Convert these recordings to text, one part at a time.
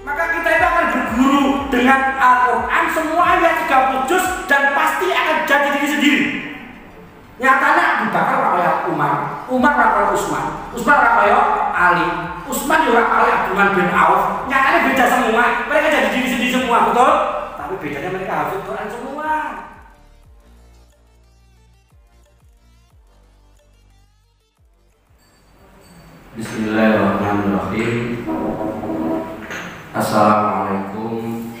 Maka kita itu akan berguru dengan Al-Quran, semua ayat 30 juz, dan pasti akan jadi diri sendiri. Nyatanya Abu Bakar ora kaya Umar, Umar ora kaya Utsman, Utsman ora kaya Ali, Utsman ora kaya Abdurrahman bin Auf. Nyatanya beda semua, mereka jadi diri sendiri semua, betul? Tapi bedanya mereka hafal Quran semua. Bismillahirrahmanirrahim. Assalamualaikum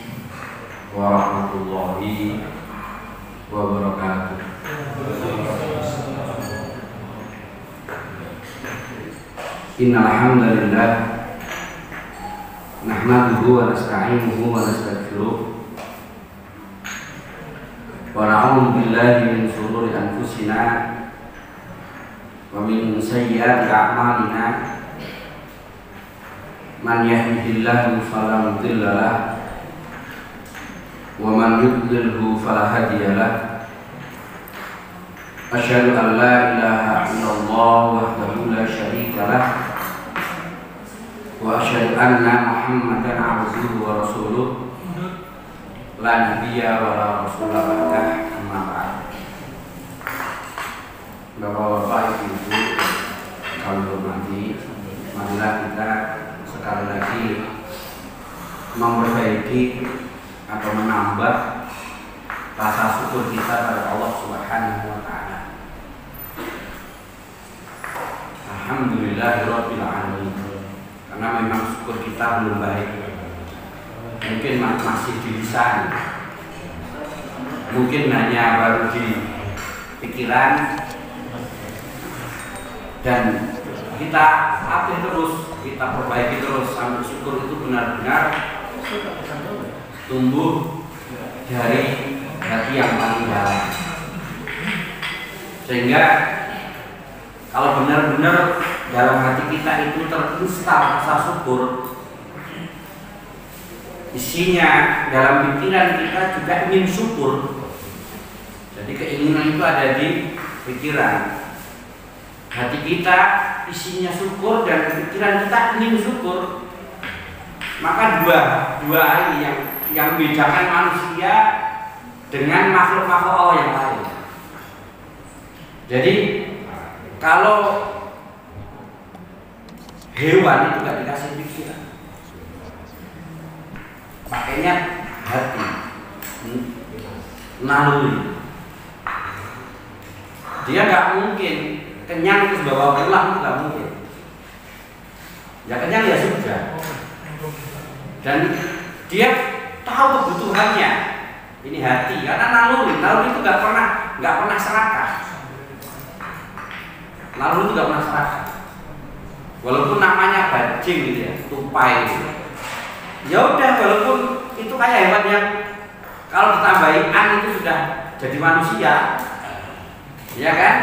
warahmatullahi wabarakatuh. Innal hamdalillah nahmaduhu wa nasta'inuhu wa nastaghfiruh wa na'udzu billahi min shururi anfusina wa min sayyiati a'malina. Man yahdihillahu fala mudilla lahu wa man yudlilhu fala hadiya lahu. Asyhadu an la ilaha illallah wahdahu la syarika lahu wa asyhadu anna Muhammadan abduhu wa rasuluh la nabiyya wa la rasula ba'dah, amma ba'd. Bapak-bapak, ibu-ibu kami hormati, marilah kita sekali lagi memperbaiki atau menambah rasa syukur kita pada Allah Subhanahu wa Ta'ala. Alhamdulillahirabbil alamin. Karena memang syukur kita belum baik. Mungkin masih di lisan, mungkin hanya baru di pikiran, dan kita latih terus, kita perbaiki terus sampai syukur itu benar-benar tumbuh dari hati yang paling dalam. Sehingga kalau benar-benar dalam hati kita itu terinstal rasa syukur, isinya dalam pikiran kita juga ingin syukur. Jadi keinginan itu ada di pikiran. Hati kita isinya syukur dan pikiran kita ingin syukur. Maka dua hal yang membedakan manusia dengan makhluk-makhluk Allah yang lain. Jadi kalau hewan itu gak dikasih pikiran, pakainya hati, naluri. Dia gak mungkin kenyang terus bawa pulang, itu gak mungkin. Ya kenyang ya sudah. Dan dia tahu kebutuhannya. Ini hati, karena naluri itu gak pernah serakah. Naluri itu gak pernah serakah. Walaupun namanya bajing gitu ya, tupai gitu. Ya udah, walaupun itu kayak hewan yang kalau ditambahin an itu sudah jadi manusia, ya kan?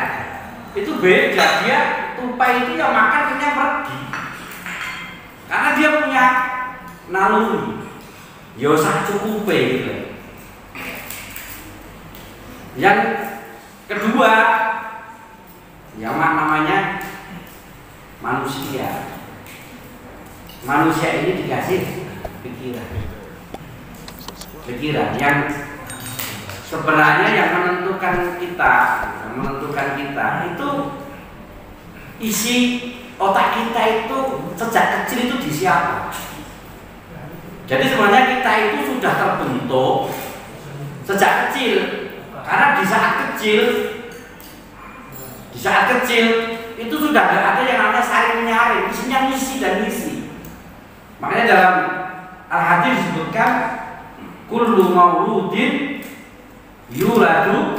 Itu beda. Dia tupai itu yang makan kenyang pergi, karena dia punya naluri. Ya usah cukup gitu. Yang kedua, yang namanya manusia. Manusia ini dikasih pikiran yang sebenarnya yang menentukan kita itu isi otak kita itu sejak kecil itu di siapa. Jadi sebenarnya kita itu sudah terbentuk sejak kecil, karena di saat kecil itu sudah ada yang namanya saling menyaring, isinya misi dan misi. Makanya dalam Al-Hadis disebutkan kullu mauludin yuladu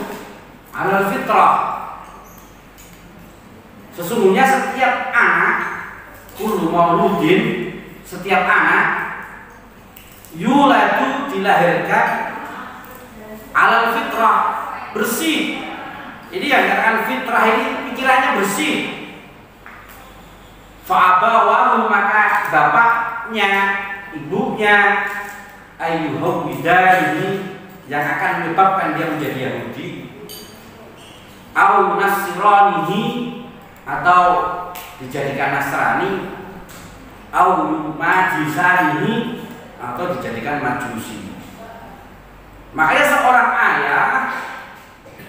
alal fitrah. Sesungguhnya setiap anak, kullu mauludin, setiap anak yuladu dilahirkan alal fitrah, bersih. Jadi yang dikatakan fitrah ini pikirannya bersih. Fa'abawahu, maka bapaknya, ibunya, ayyuhawidaihi, yang akan menyebabkan dia menjadi Yahudi, au nasranihi, atau dijadikan Nasrani, au majisanihi, atau dijadikan Majusi. Makanya seorang ayah,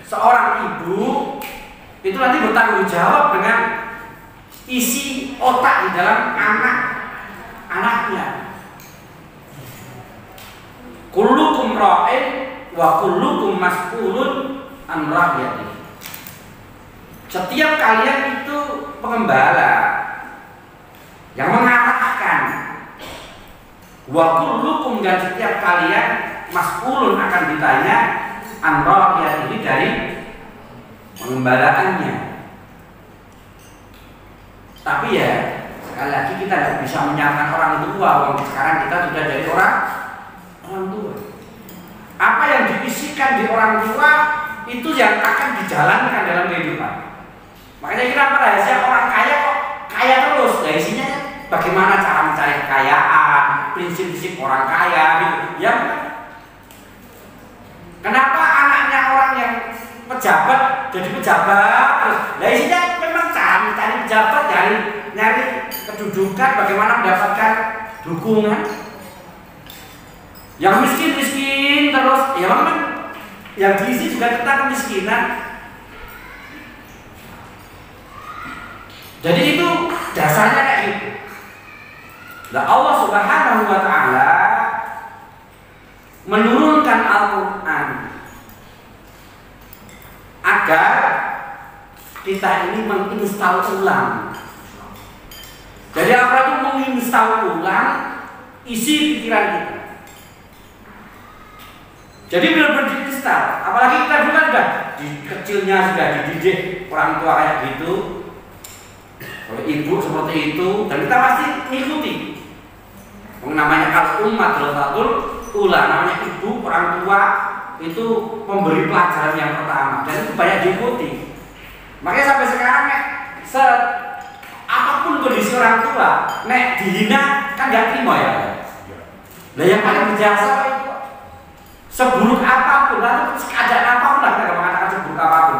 seorang ibu itu nanti bertanggung jawab dengan isi otak di dalam anaknya. Kullukum ra'in wa kullukum mas'ulun an ra'yatihi. Setiap kalian itu pengembala yang mengarahkan. Wa kullukum, dan setiap kalian mas'ulun akan ditanya an ra'yatihi, dari pengembalaannya. Tapi ya sekali lagi kita tidak bisa menyalahkan orang tua. Sekarang kita sudah jadi orang tua. Apa yang diisikan di orang tua itu yang akan dijalankan dalam kehidupan. Makanya kenapa rahasia orang kaya kok kaya terus? Ya isinya bagaimana cara mencari kekayaan, prinsip-prinsip orang kaya gitu. Ya. Kenapa anaknya orang yang pejabat jadi pejabat terus? Nah isinya memang cari pejabat, nyari kedudukan, bagaimana mendapatkan dukungan. Yang miskin terus, ya memang yang diisi juga tentang kemiskinan. Jadi itu dasarnya kayak gitu. Nah, Allah Subhanahu wa taala menurunkan Al-Qur'an agar kita ini menginstal ulang. Jadi apa itu menginstal ulang isi pikiran kita. Jadi benar-benar diinstal. Apalagi kita dulu kan sudah di kecilnya sudah dididik orang tua kayak gitu. Kalau ibu seperti itu, dan kita pasti mengikuti. Namanya al-ummat adalah ula, namanya ibu, orang tua itu memberi pelajaran yang pertama, dan itu banyak diikuti. Makanya sampai sekarang apapun kondisi orang tua, nek dihina kan gak terima ya. Nah yang paling berjasa itu seburuk apapun, atau keadaan apapun lah, kita mengatakan seburuk apapun,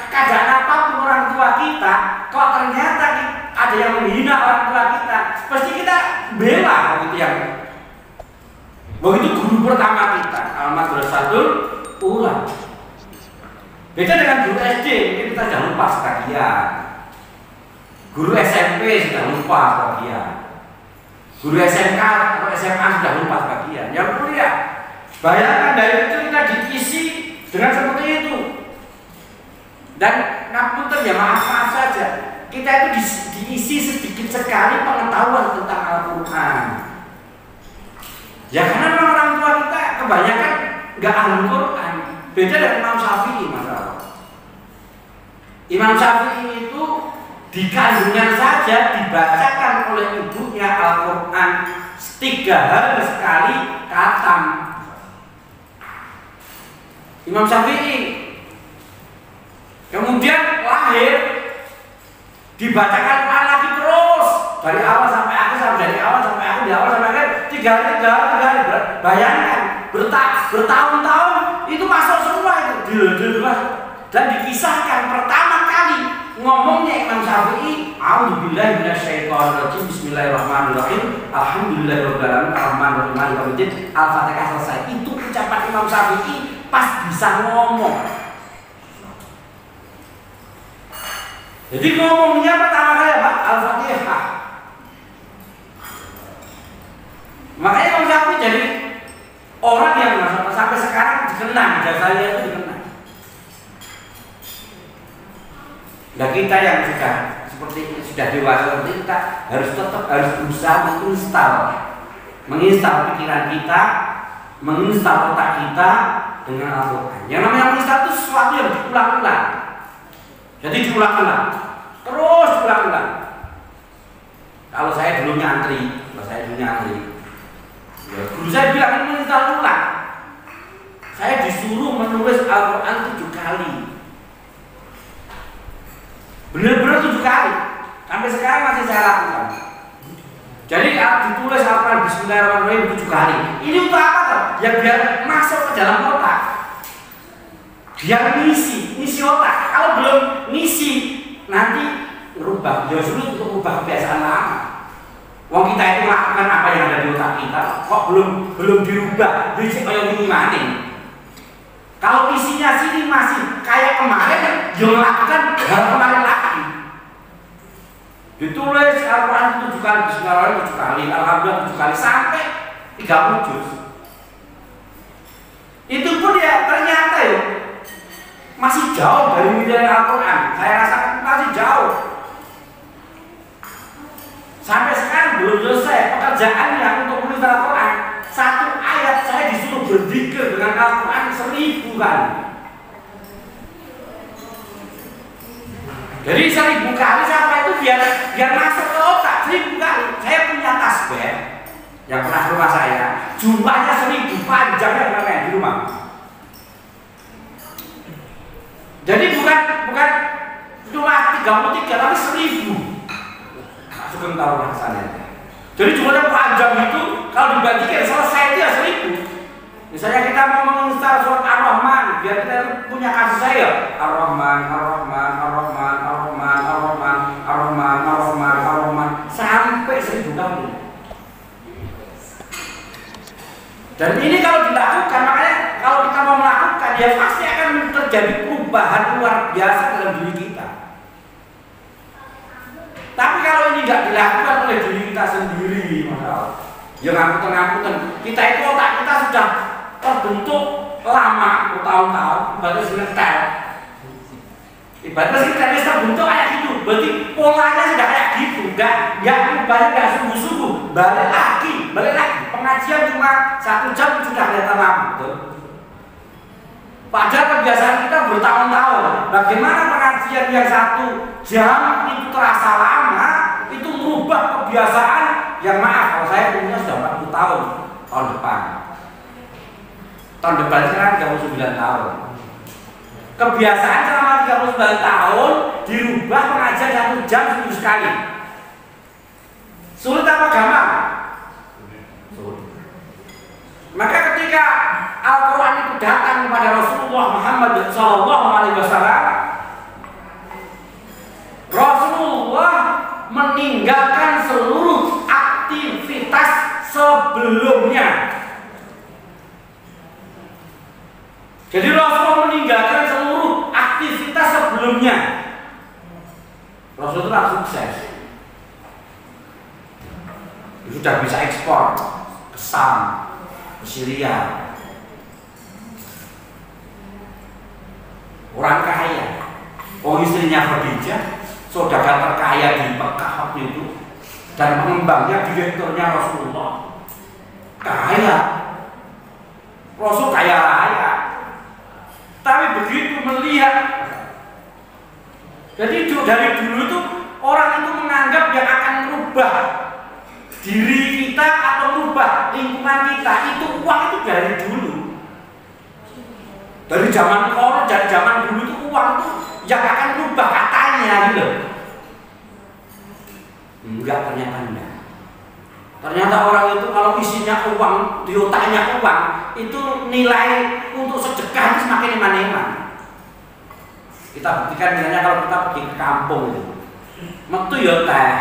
keadaan apapun orang tua kita, kalau ternyata ada yang menghina orang tua kita, pasti kita bela. Begitu yang begitu guru pertama kita, al-madrasatul ula. Beda dengan guru SD, mungkin kita sudah lupa sebagian. Guru SMP sudah lupa sebagian. Guru SMK atau SMA sudah lupa sebagian. Yang kuliah, bayangkan dari itu kita diisi dengan seperti itu. Dan ngapunten ya, maaf saja, kita itu diisi sedikit sekali pengetahuan tentang Al-Quran. Ya karena orang tua kita kebanyakan nggak ahli Quran. Beda dengan Imam Syafi'i, masalah. Imam Syafi'i itu di kandungan saja dibacakan oleh ibunya Al-Quran 3 hari sekali khatam. Imam Syafi'i kemudian lahir dibacakan Quran lagi terus dari awal sampai akhir, dari awal sampai akhir, dari awal sampai akhir 3 hari. Bayangkan bertahun-tahun itu masuk semua itu dan dikisahkan pertama kali ngomongnya Imam Syafi'i, a'udzubillahi minasyaitonirrajim, bismillahirrahmanirrahim, alhamdulillahirabbil alamin, arrahmanirrahim, maliki yaumiddin, Al-Fatihah selesai. Itu ucapan Imam Syafi'i pas bisa ngomong. Jadi ngomongnya pertama kali apa? Al-Fatihah. Makanya Imam Syafi'i jadi orang yang sampai sekarang dikenang, jasanya itu dikenang. Nah kita yang sudah dewasa seperti kita harus berusaha menginstal pikiran kita, menginstal otak kita dengan Al-Quran. Yang namanya menginstal itu sesuatu yang diulang-ulang. Jadi diulang-ulang, terus diulang-ulang. Kalau saya dulu nyantri, ya, guru saya bilang ini ulang. Saya disuruh menulis Al-Quran 7 kali. Benar-benar 7 kali. Sampai sekarang masih saya lakukan. Jadi ditulis Al-Quran Bismillahirrahmanirrahim 7 kali. Ini untuk apa toh? Ya biar masuk ke dalam otak. Biar ngisi otak. Kalau belum ngisi, nanti merubah. Ya sulit untuk merubah kebiasaan lama. Wong kita itu melakukan apa yang ada di otak kita, kok belum dirubah, berisik kayak gimana? Kalau isinya sini masih kayak kemarin, dia melakukan hal kemarin lagi. Ditulis Al-Quran 7 kali, Bismillahirrahmanirrahim 7 kali, Alhamdulillah 7 kali, sampai 30 juz. Itu pun ya ternyata ya masih jauh dari nilai Al-Quran. Saya rasakan masih jauh. Sampai sekarang belum selesai pekerjaannya untuk menulis Al-Quran. Satu ayat saya disuruh berzikir dengan Al-Quran 1000 kali. Jadi 1000 kali sampai itu biar masuk ke otak 1000 kali. Saya punya tasbih yang pernah ke rumah saya, jumlahnya 1000, panjangnya berapa di rumah. Jadi bukan cuma 33 tapi 1000. Masuk tahu rasanya. Jadi jumlahnya panjang itu kalau dibagikan selesai itu ya 1000. Misalnya kita mau menginstal surat Ar-Rahman, biar kita punya kasih saya Ar-Rahman sampai 1000 kali. Dan ini kalau dilakukan, makanya kalau kita mau melakukan, ya pasti akan terjadi perubahan luar biasa dalam diri kita. Tapi kalau ini nggak dilakukan oleh diri kita sendiri, ya ngamputen, kita itu otak kita sudah terbentuk lama, bertahun-tahun, ibaratnya senetel. Ibaratnya senetel terbentuk kayak gitu, berarti polanya sudah kayak gitu, nggak ubahnya nggak sungguh-sungguh, balik lagi. Pengajian cuma 1 jam sudah kelihatan lama, betul? Padahal kebiasaan kita bertahun-tahun. Bagaimana pengajian yang 1 jam itu terasa lama, itu merubah kebiasaan yang maaf, kalau saya umurnya sudah 40 tahun depan. Tahun depan sekarang 39 tahun. Kebiasaan selama 39 tahun dirubah pengajian 1 jam seminggu sekali. Sulit apa gampang? Sulit. Maka ketika Al-Quran itu datang kepada Rasulullah Muhammad SAW, Rasulullah meninggalkan seluruh aktivitas sebelumnya. Jadi Rasulullah meninggalkan seluruh aktivitas sebelumnya. Rasulullah sukses. Sudah bisa ekspor ke Sam, ke Syria. Orang kaya. Istrinya Khadijah, saudagar terkaya di Mekah waktu itu, dan pengembangnya direkturnya Rasulullah. Kaya. Rasul kaya raya. Tapi begitu melihat, jadi dari dulu itu orang itu menganggap yang akan merubah diri kita atau merubah lingkungan kita itu uang itu dari dulu. Dari zaman kolonial, dari zaman dulu itu uang itu yang akan merubah katanya gitu. Enggak, ternyata enggak. Ternyata orang itu kalau isinya uang, di otaknya uang, itu nilai untuk sedekah itu semakin eman-eman. Kita buktikan misalnya kalau kita pergi ke kampung itu, metu ya teh,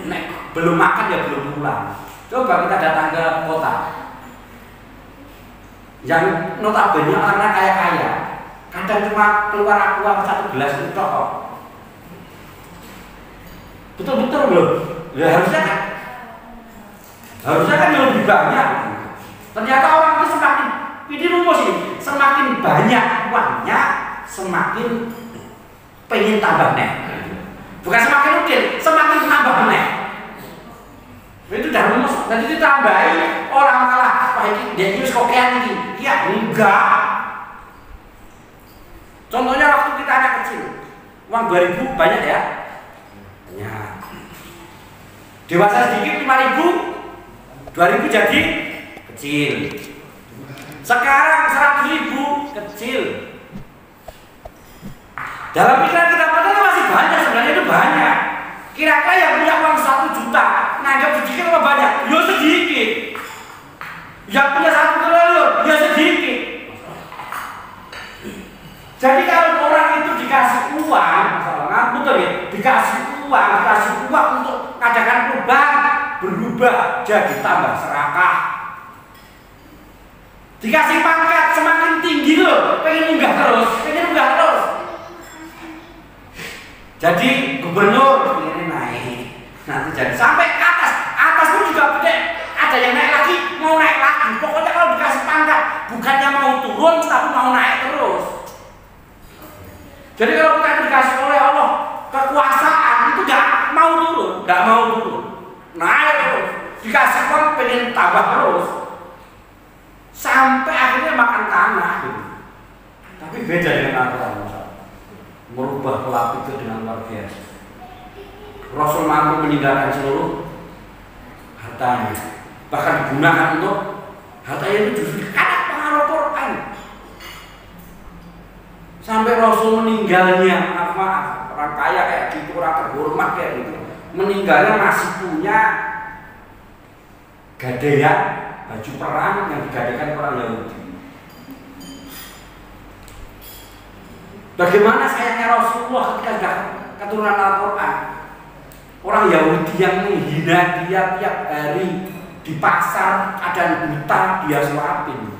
nek belum makan ya belum pulang. Coba kita datang ke kota, yang notabene orangnya kaya-kaya, kadang cuma keluar aqua 1 gelas itu kok. Betul-betul belum? Ya harusnya kan lebih banyak. Ternyata orang itu semakin, ini rumus ini, semakin banyak uangnya, semakin pengen tambah nek. Bukan semakin rutin, semakin tambah nek. Itu udah rumus. Nanti ditambahi orang malah, wah ini dia ini kokean ini. Ya enggak. Contohnya waktu kita anak kecil, uang 2000 banyak ya? Banyak. Dewasa sedikit 5000, 2000 jadi kecil. Sekarang 100.000 kecil. Dalam pikiran kita padahal masih banyak, sebenarnya itu banyak. Kira-kira yang punya uang 1 juta nganggap sedikit apa banyak? Ya sedikit. Yang punya 1 triliun ya sedikit. Jadi kalau orang itu dikasih uang, betul ya, dikasih uang untuk mengadakan perubahan, berubah jadi tambah serakah. Dikasih pangkat semakin tinggi loh, pengen munggah terus. Jadi gubernur ini naik, nanti jadi sampai ke atas pun juga ada yang naik lagi, mau naik lagi. Pokoknya kalau dikasih pangkat, bukannya mau turun, tapi mau naik terus. Jadi kalau kita dikasih oleh Allah kekuasaan itu gak mau turun, naik terus. Dikasih uang pengen tambah terus, sampai akhirnya makan tanah. Tapi beda dengan Al-Quran. Merubah pola pikir dengan luar biasa. Rasul mampu meninggalkan seluruh hartanya, bahkan digunakan untuk hartanya itu justru karena pengaruh Quran. Sampai Rasul meninggalnya orang kaya kayak gitu, orang terhormat kayak gitu, meninggalnya masih punya gadaian baju perang yang digadaikan orang Yahudi. Bagaimana sayangnya Rasulullah ketika sudah keturunan Al-Quran, orang Yahudi yang menghina dia tiap hari di pasar, ada buta dia suapin.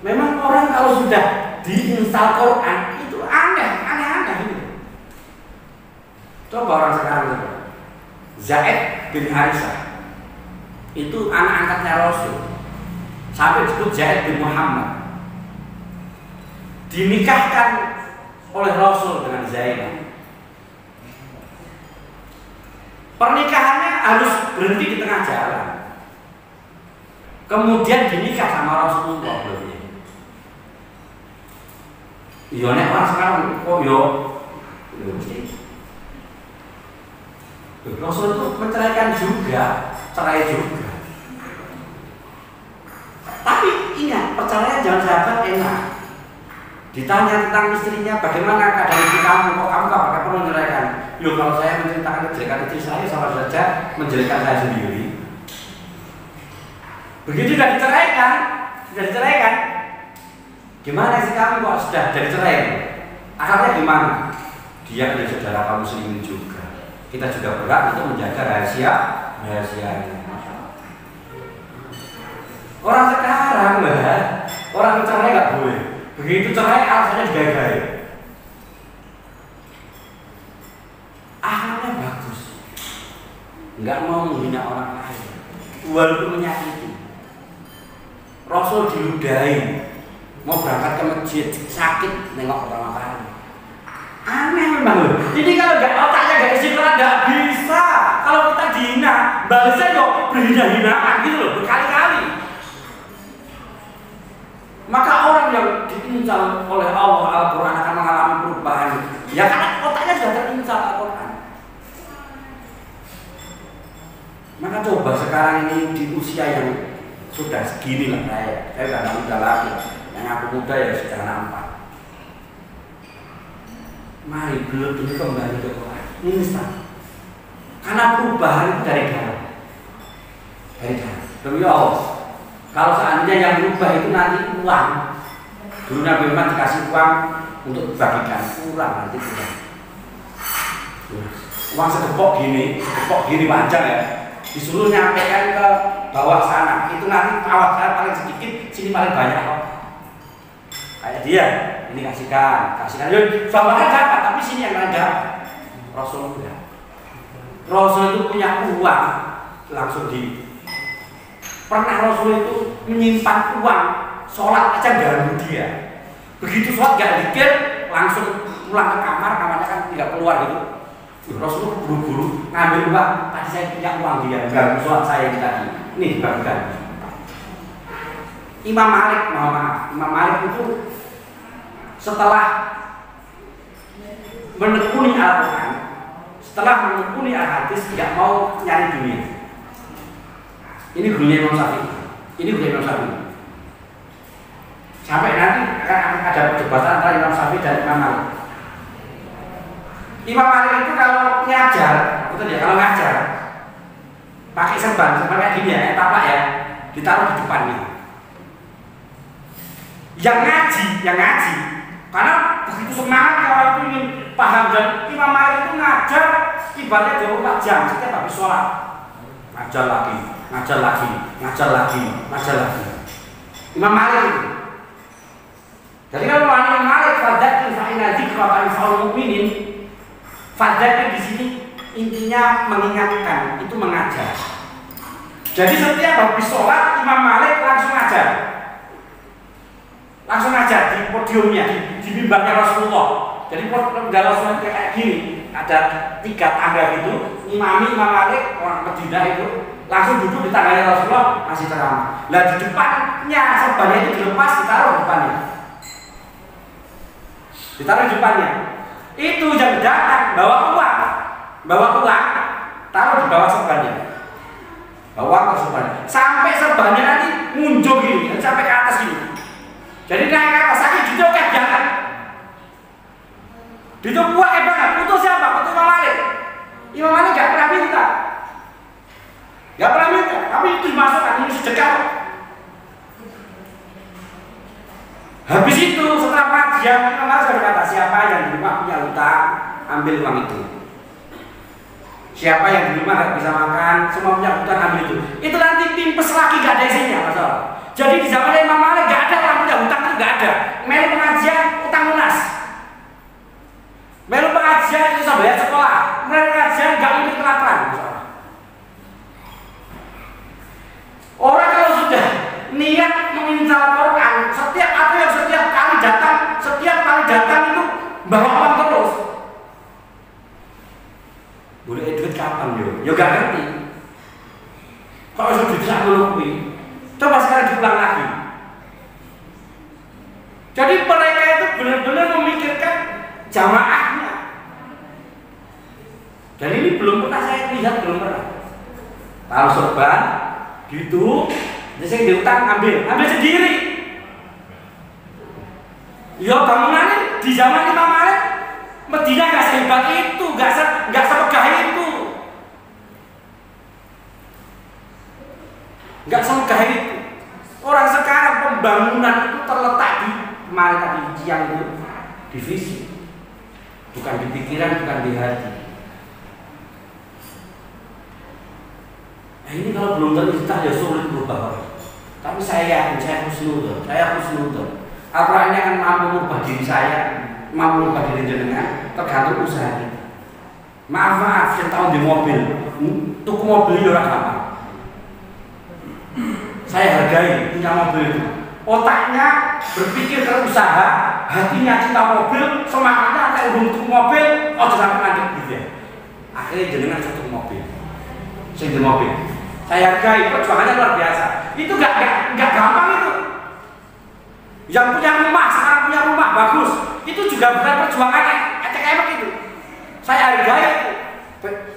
Memang orang kalau sudah diinstal Quran itu aneh gitu. Coba orang sekarang coba. Zaid bin Harisah itu anak angkatnya Rasul, sampai disebut Zaid bin Muhammad. Dinikahkan oleh Rasul dengan Zainab. Pernikahannya harus berhenti di tengah jalan, kemudian dinikah sama Rasulullah. Iya nek orang sekarang kok yo Rasul itu menceraikan juga, cerai juga. Tapi ingat, perceraian jangan sahabat enak. Ditanya tentang istrinya, bagaimana keadaan istri kamu, kok kamu gak pakai perlu menceraikan? Yo kalau saya menceritakan kejelekan istri saya sama saja menjelekkan saya sendiri. Begitu sudah diceraikan, gimana istri kamu kok sudah dari cerai? Akhirnya gimana? Dia adalah saudara kamu muslimin juga. Kita juga berhak untuk menjaga rahasianya. Orang sekarang orang cerai nggak boleh. Begitu cerai alasannya digagai. Akhlaknya bagus, nggak mau menghina orang lain, walaupun menyakiti. Rasul diludahi, mau berangkat ke masjid sakit nengok pertama kali. Aneh memang loh. Ini kalau nggak otaknya nggak istiqlal nggak bisa. Kalau kita dihina, balasnya kok berhina-hinaan gitu loh berkali-kali. Maka orang yang diincar oleh Allah Al-Quran akan mengalami perubahan. Ya karena otaknya sudah terincar Al-Quran. Maka coba sekarang ini di usia yang sudah segini lah saya sudah muda lagi. Yang aku muda ya sudah nampak. Mari belum kembali ke Quran. Instan. Karena perubahan itu dari dalam. Demi Allah. Kalau seandainya yang berubah itu nanti uang, dulu Nabi Muhammad dikasih uang untuk dibagikan, kurang nanti kurang. Uang segepok gini panjang ya, disuruh nyampaikan ke bawah sana, itu nanti bawah sana paling sedikit, sini paling banyak kok. Kayak dia, ini kasihkan, bawahnya dapat, tapi sini yang lain dapat. Rasul enggak. Rasul itu punya uang langsung pernah Rasul itu menyimpan uang sholat aja ganggu dia. Begitu sholat gak dikir langsung pulang ke kamarnya kan tidak keluar gitu. Rasul buru-buru ngambil uang, tadi saya punya uang dia ganggu sholat saya tadi. Ini dibagikan. Imam Malik itu setelah menekuni Al-Quran, setelah menekuni Al-Hadis, nggak mau nyari dunia. Ini gurunya Imam Syafi'i. Ini gurunya Imam Syafi'i. Sampai nanti akan ada perdebatan antara Imam Syafi'i dan Imam Malik. Imam Malik itu kalau ngajar, betul ya, kalau ngajar pakai serban kayak gini ya, taplak ya, ditaruh di depannya. Yang ngaji, karena begitu semangat kalau itu ingin paham, dan Imam Malik itu ngajar ibaratnya 24 jam setiap habis sholat, ngajar lagi. Imam Malik itu. Jadi kalau Imam Malik fadzakir fa inna dzikra tanfa'ul mu'minin, fadzakir di sini intinya mengingatkan, itu mengajar. Jadi setiap habis sholat Imam Malik langsung ngajar. Langsung aja di podiumnya, di mimbarnya Rasulullah. Jadi podiumnya Rasulullah kayak gini, ada 3 tangga gitu. Imam Malik orang Madinah itu langsung duduk di tangganya Rasulullah, masih ceramah. Lah di depannya serbannya itu dilepas, ditaruh di depannya. Ditaruh di depannya. Itu yang datang bawa uang, taruh di bawah serbannya. Bawa ke serbannya. Sampai serbannya nanti munjung gini, sampai ke atas gini. Jadi naik ke atas sakit duduk kayak jangan. Duduk buah kayak banget. Untuk siapa? Untuk Imam Malik. Imam Malik gak pernah minta. Tapi itu dimasukkan, ini sedekah. Habis itu setelah kajian Imam Malik berkata, siapa yang di rumah punya utang, ambil uang itu. Siapa yang di rumah gak bisa makan, semua punya utang, ambil itu. Itu nanti timpes lagi gak ada isinya, masalah. Jadi di zaman Imam Malik gak ada orang punya hutang, itu gak ada. Melu pengajian utang lunas. Melu pengajian itu bisa bayar sekolah. Melu pengajian gak mungkin kelaparan. Orang kalau sudah niat menginjal Quran, setiap kali datang itu bawa uang terus. Boleh duit kapan yo? Yo gak ngerti. Kalau sudah bisa ngelukui. Coba sekarang diulang lagi. Jadi mereka itu benar-benar memikirkan jamaahnya. Dan ini belum pernah saya lihat, belum pernah. Taruh serban, gitu, jadi diutang ambil sendiri. Ya bangunannya di zaman Imam Malik, Madinah nggak sehebat itu, nggak semegah itu. Nggak semegah itu. Orang sekarang pembangunan itu terletak di kemarin tadi yang itu divisi, bukan di pikiran, bukan di hati. Nah ini kalau belum terlihat ya sulit berubah. Tapi saya yakin, saya husnudon. Al-Qurannya kan mampu merubah diri saya, mampu merubah diri jenengan, tergantung usaha kita. Maaf, saya tahu di mobil, tuku mobil itu orang apa? Saya hargai punya mobil itu. Otaknya berpikir ke usaha, hatinya cinta mobil, semangatnya kayak untuk mobil, oh sampai ngadep gitu ya. Akhirnya jenengan satu mobil, single mobil. Saya hargai perjuangannya luar biasa. Itu gak gampang itu. Yang punya rumah sekarang punya rumah bagus, itu juga bukan perjuangannya ecek-ecek itu. Saya hargai itu.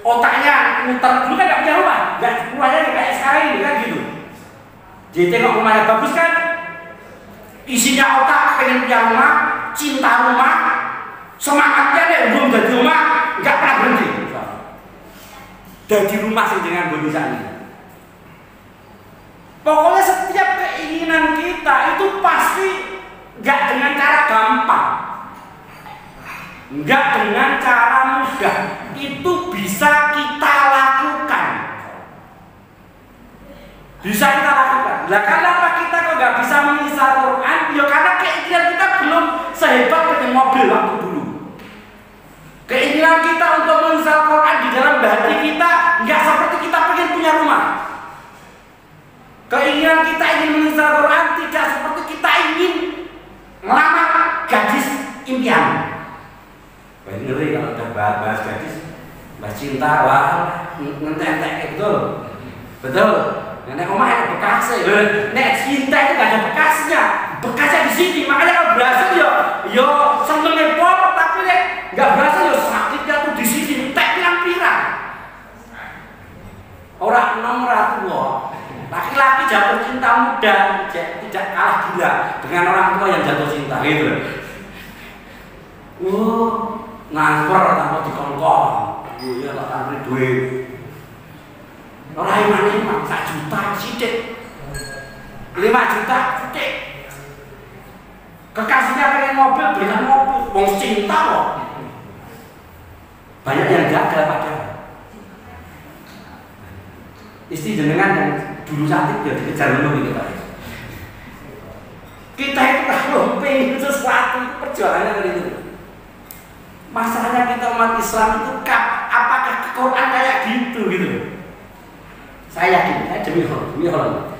Otaknya muter dulu kan gak punya rumah, gak rumahnya kayak sekarang ini kan gitu. Jadi tengok rumahnya bagus kan, isinya otak pengen punya rumah, cinta rumah, semangatnya deh belum jadi rumah, nggak pernah berhenti. Dari rumah sih dengan bonisa ini. Pokoknya setiap keinginan kita itu pasti nggak dengan cara gampang, nggak dengan cara mudah, itu bisa kita lakukan. Bisa kita lakukan. Lah kenapa kita kok nggak bisa mengisah Quran? Ya karena keinginan kita belum sehebat dengan mobil waktu dulu. Keinginan kita untuk mengisah Quran di dalam hati kita nggak seperti kita pengen punya rumah. Keinginan kita ingin mengisah Quran tidak seperti kita ingin melamar gadis impian. Wah, ngeri kalau udah bahas gadis, bahas cinta, wah ngentek-entek betul, betul. Nek omah ada bekasnya, nek cinta itu gak ada bekasnya di sini. Makanya kalau berhasil yo dengan orang tua yang jatuh cinta gitu. Nganggur tanpa dikongkong. Iya tak tantri duit. Orang iman 1 juta sidik. 5 juta sidik. Kekasihnya pengen mobil, belikan mobil. Wong cinta kok. Banyak yang gagal padahal. Istri jenengan yang dulu cantik ya dikejar dulu gitu Pak. Kita itu kalau pengen sesuatu perjuangannya dari itu. Masalahnya kita umat Islam itu apakah Quran kayak gitu gitu. Saya yakin, demi Allah.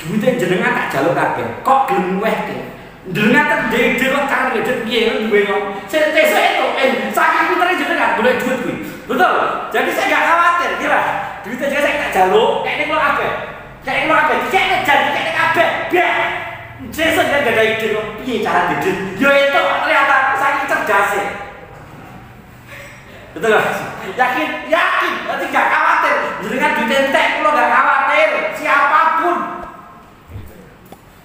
Duitnya jenengan tak jaluk kabeh. Kok gelem weh jenengan terdede kok cara ngedit piye duwe kok. Sesuk itu saking pintere jenengan golek duit kuwi. Betul. Jadi saya enggak khawatir kira. Duitnya saya tak jaluk, kayaknya kalau kabeh. Kayaknya jadi kabeh. Biar sesuk dia gak ada ide kok piye cara ngedit. Yo itu ternyata saking cerdasnya. Betul gak? Yakin, berarti gak khawatir. Jenengan duit entek, kalau gak khawatir siapapun.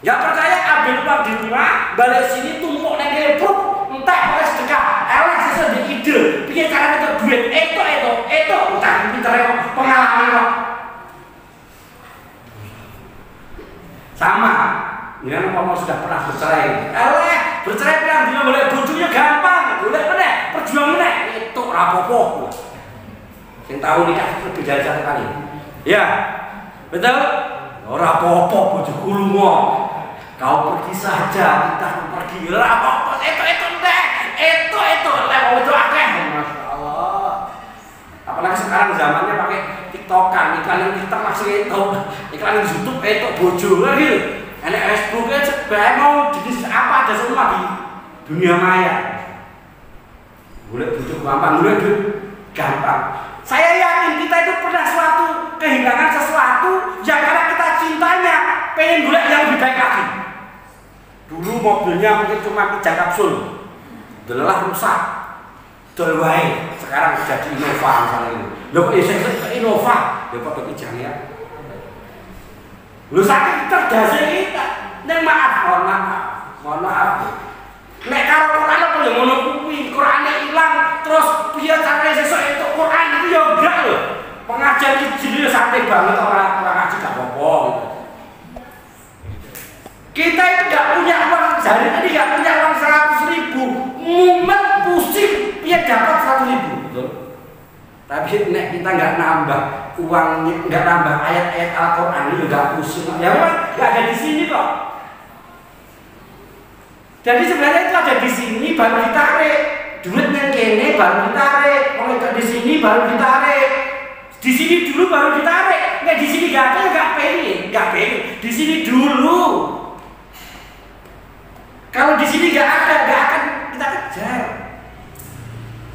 Gak percaya ambil uang di rumah, balik sini tumpuk nang kene prut, entek oleh sedekah. Elek sesuk di ide, piye carane untuk duit. Itu utang pintere pengalaman kok. Sama. Ya umpama sudah pernah bercerai. Bercerai pirang dina golek bojonya gampang, golek meneh, perjuang meneh. Itu ora apa-apa. Sing tahu nikah lebih dari 1 kali. Ya. Betul? Ora apa-apa bojoku lunga. Kau pergi saja, kita pergi. Ora apa-apa. Itu ndek. Itu lek bojo akeh. Masyaallah. Apalagi sekarang zamannya pakai TikTokan, iklan TikTok langsung itu. Iklan YouTube itu bojo gitu. Enak Facebook aja mau jenis apa ada semua di dunia maya. Boleh butuh gampang, boleh duit gampang. Saya yakin kita itu pernah kehilangan sesuatu yang karena kita cintanya pengen golek yang lebih baik lagi. Dulu mobilnya mungkin cuma pijak kapsul, delelah rusak, dolwae. Sekarang jadi Innova misalnya itu. Lho kok saya Innova, ya kok pijang ya. Lu saking cerdasnya kita, neng mohon maaf. Nek karo Quran apa ya ngono kuwi, Qurane ilang terus piye carane sesuk itu Quran itu ya enggak lho. Pengajian iki jenenge santai banget orang ngaji gak apa-apa gitu. Kita itu gak punya uang, hari ini gak punya uang 100.000, mumet pusing piye dapat 100.000, betul? Tapi nek kita nggak nambah uangnya, nggak nambah ayat-ayat Al-Quran itu nggak pusing. Ya memang nggak ada di sini kok. Jadi sebenarnya itu ada di sini baru ditarik. Duit yang kene baru ditarik. Kalau di sini baru ditarik. Di sini dulu baru ditarik. Nggak di sini nggak ada, nggak pengen. Di sini dulu. Kalau di sini nggak ada, nggak akan kita kejar.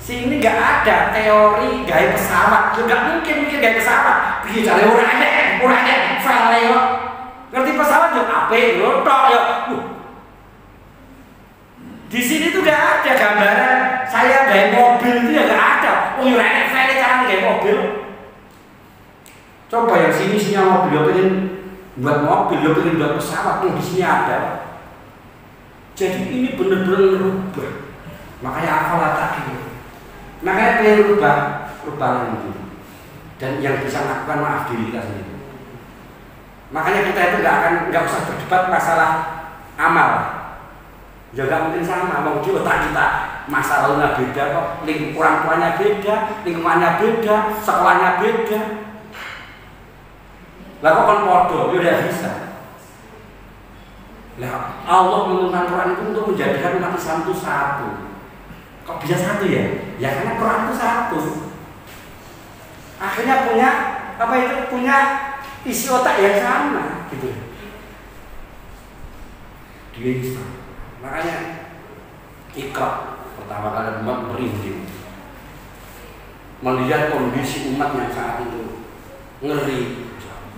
Sini nggak ada teori gaya pesawat, nggak mungkin mikir gaya pesawat. Biar cari orangnya, file yo. Ngerti pesawat yo apa? Yo tok yo. Di sini tuh nggak ada gambaran saya gaya mobil itu ya nggak ada. Orangnya file cara gaya mobil. Coba yang sini mobil, yo pengen buat mobil, yo pengen buat pesawat, tuh di sini ada. Jadi ini benar-benar merubah. Makanya hafal tadi. Makanya pengen rubah itu, dan yang bisa melakukan maaf diri kita sendiri. Makanya kita itu nggak usah berdebat masalah amal. Ya nggak mungkin sama, mau di otak kita masa lalunya beda kok, orang tuanya beda, lingkungannya beda, sekolahnya beda. Lah kok kan podo, ya udah bisa. Lah Allah menurunkan Quran itu untuk menjadikan umat Islam itu satu. Kok bisa satu ya? Ya karena Quran itu satu. Akhirnya punya isi otak yang sama gitu. Dia Islam. Makanya Iqra pertama kali umat merinding. Melihat kondisi umat yang saat itu ngeri.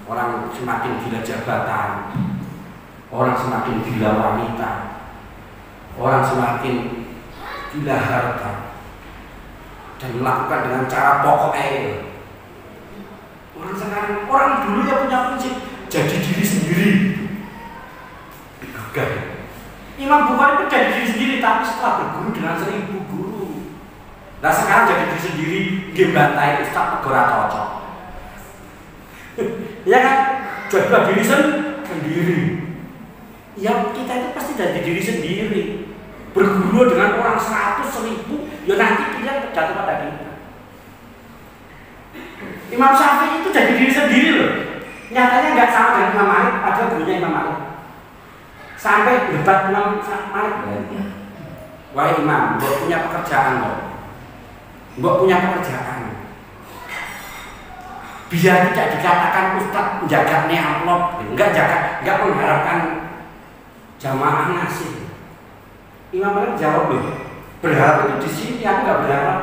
Orang semakin gila jabatan, orang semakin gila wanita, orang semakin gila harta, dan melakukan dengan cara pokok orang dulu yang punya prinsip jadi diri sendiri gagal. Imam Bukhari itu jadi diri sendiri, tapi setelah berguru dengan 1000 guru. Nah sekarang jadi diri sendiri, dibantai Ustaz Negara cocok. Ya kan? Jadi diri sendiri. Ya kita itu pasti jadi diri sendiri. Berguru dengan orang 100, 1000, ya nanti pilihan terjatuh pada kita. Imam Syafi'i itu jadi diri sendiri loh. Nyatanya nggak sama dengan Imam Malik, padahal gurunya Imam Malik. Sampai debat Imam Malik. Wahai Imam, mbok punya pekerjaan loh. Mbok punya pekerjaan. Biar tidak dikatakan Ustaz menjaga amplop, enggak mengharapkan jamaah ngasih. Imam Malik jawab loh, berharap itu di sini, aku nggak berharap.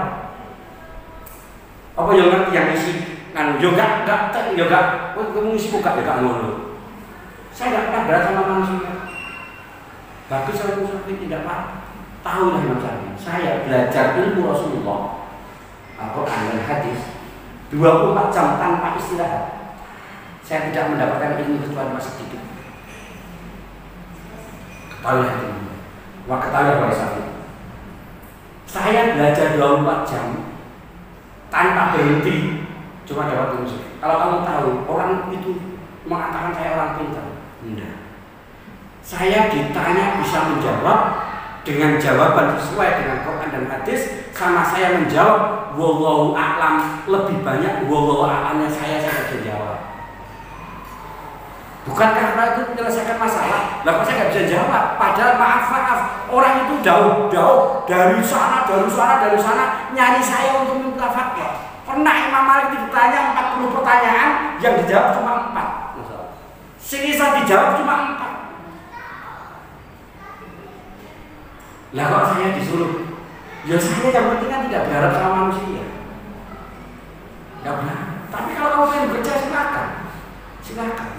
Apa yang ngerti yang isi? Kan, yo enggak, kamu isi buka ya enggak ngono. Saya nggak pernah berat sama manusia. Bagus saya Syafi'i tidak apa. Tahu lah Imam Syafi'i. Saya belajar ilmu Rasulullah, Al-Quran dan hadis 24 jam tanpa istirahat. Saya tidak mendapatkan ilmu kecuali masih sedikit. Ketahuilah itu. Wah ketahuilah wahai Syafi'i. Saya belajar 24 jam tanpa berhenti, cuma dapat ilmu. Kalau kamu tahu orang itu mengatakan saya orang pintar, enggak. Saya ditanya bisa menjawab dengan jawaban sesuai dengan Quran dan hadis, sama saya menjawab wallahu a'lam, lebih banyak wallahu a'lamnya saya bisa jawab. Bukan karena itu menyelesaikan masalah, lah kok saya nggak bisa jawab. Padahal maaf, orang itu jauh dari sana nyari saya untuk minta fatwa. Pernah Imam Malik ditanya 40 pertanyaan, yang dijawab cuma 4. Sisa dijawab cuma 4. Lah kok saya disuruh? Ya saya yang penting kan tidak berharap sama manusia. Tidak benar. Tapi kalau kamu ingin bekerja silakan.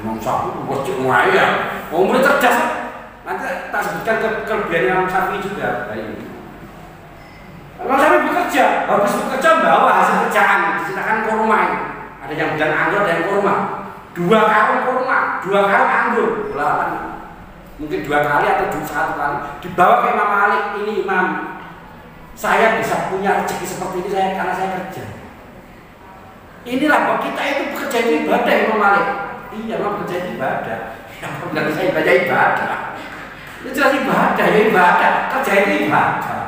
Mau sapu, mau cek ya. Mau murid cerdas. Nanti tak sebutkan kelebihan Imam Syafi'i juga. Imam Syafi'i bekerja, habis bekerja bawa hasil kerjaan, disitakan kurma. Ada yang bilang anggur, ada yang kurma. 2 karung kurma, 2 karung anggur. Mungkin 2 kali atau 1 kali dibawa ke Imam Malik. Ini Imam, saya bisa punya rezeki seperti ini karena saya kerja. Inilah bahwa kita itu bekerja itu ibadah Imam Malik. Iya, memang bekerja itu ibadah. Yang bilang saya ibadah. Itu jelas ibadah, ya ibadah. Kerja itu ibadah.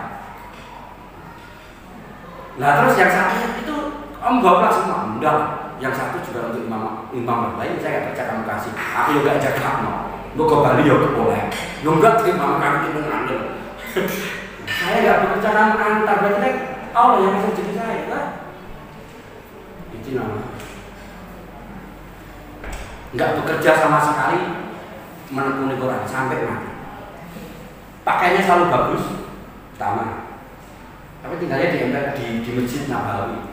Nah terus yang satu itu om bawa semua, enggak. Yang satu juga untuk imam lain saya nggak percaya kamu kasih. Aku juga ajak kamu. Lu ke Bali ya boleh. Lu enggak terima kamu itu ngambil. Saya nggak bekerja kamu antar, berarti Allah yang masuk jadi saya, kan? Itu namanya. Nggak bekerja sama sekali menekuni Quran sampai mati. Pakainya selalu bagus, pertama. Tapi tinggalnya di Masjid Nabawi.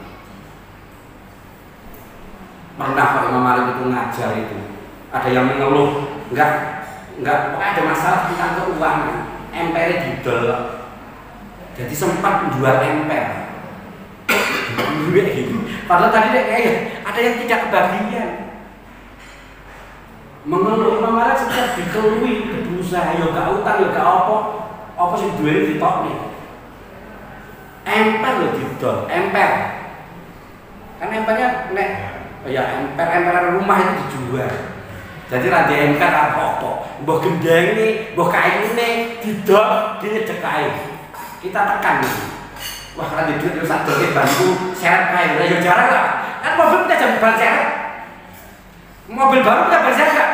Pernah Pak Imam Malik itu ngajar itu, ada yang mengeluh, enggak, pokoknya ada masalah tentang keuangan, empernya didol, jadi sempat menjual emper. Padahal tadi kayak ada yang tidak kebagian. Mengeluh Imam Malik setiap dikelui itu berusaha, ya gak utang, ya gak apa sih duit ditok nih. Emper loh didol, emper. Kan empernya ya emperan rumah itu dijual. Jadi rantai emper apa-apa, mbah gendeng nih, mbah kain nih, didol, dia cekai. Kita tekan nih. Wah rantai duit itu satu ke bantu seret kain, ya jarang lah. Kan mobil kita jam ban seret. Mobil baru kita berseret gak?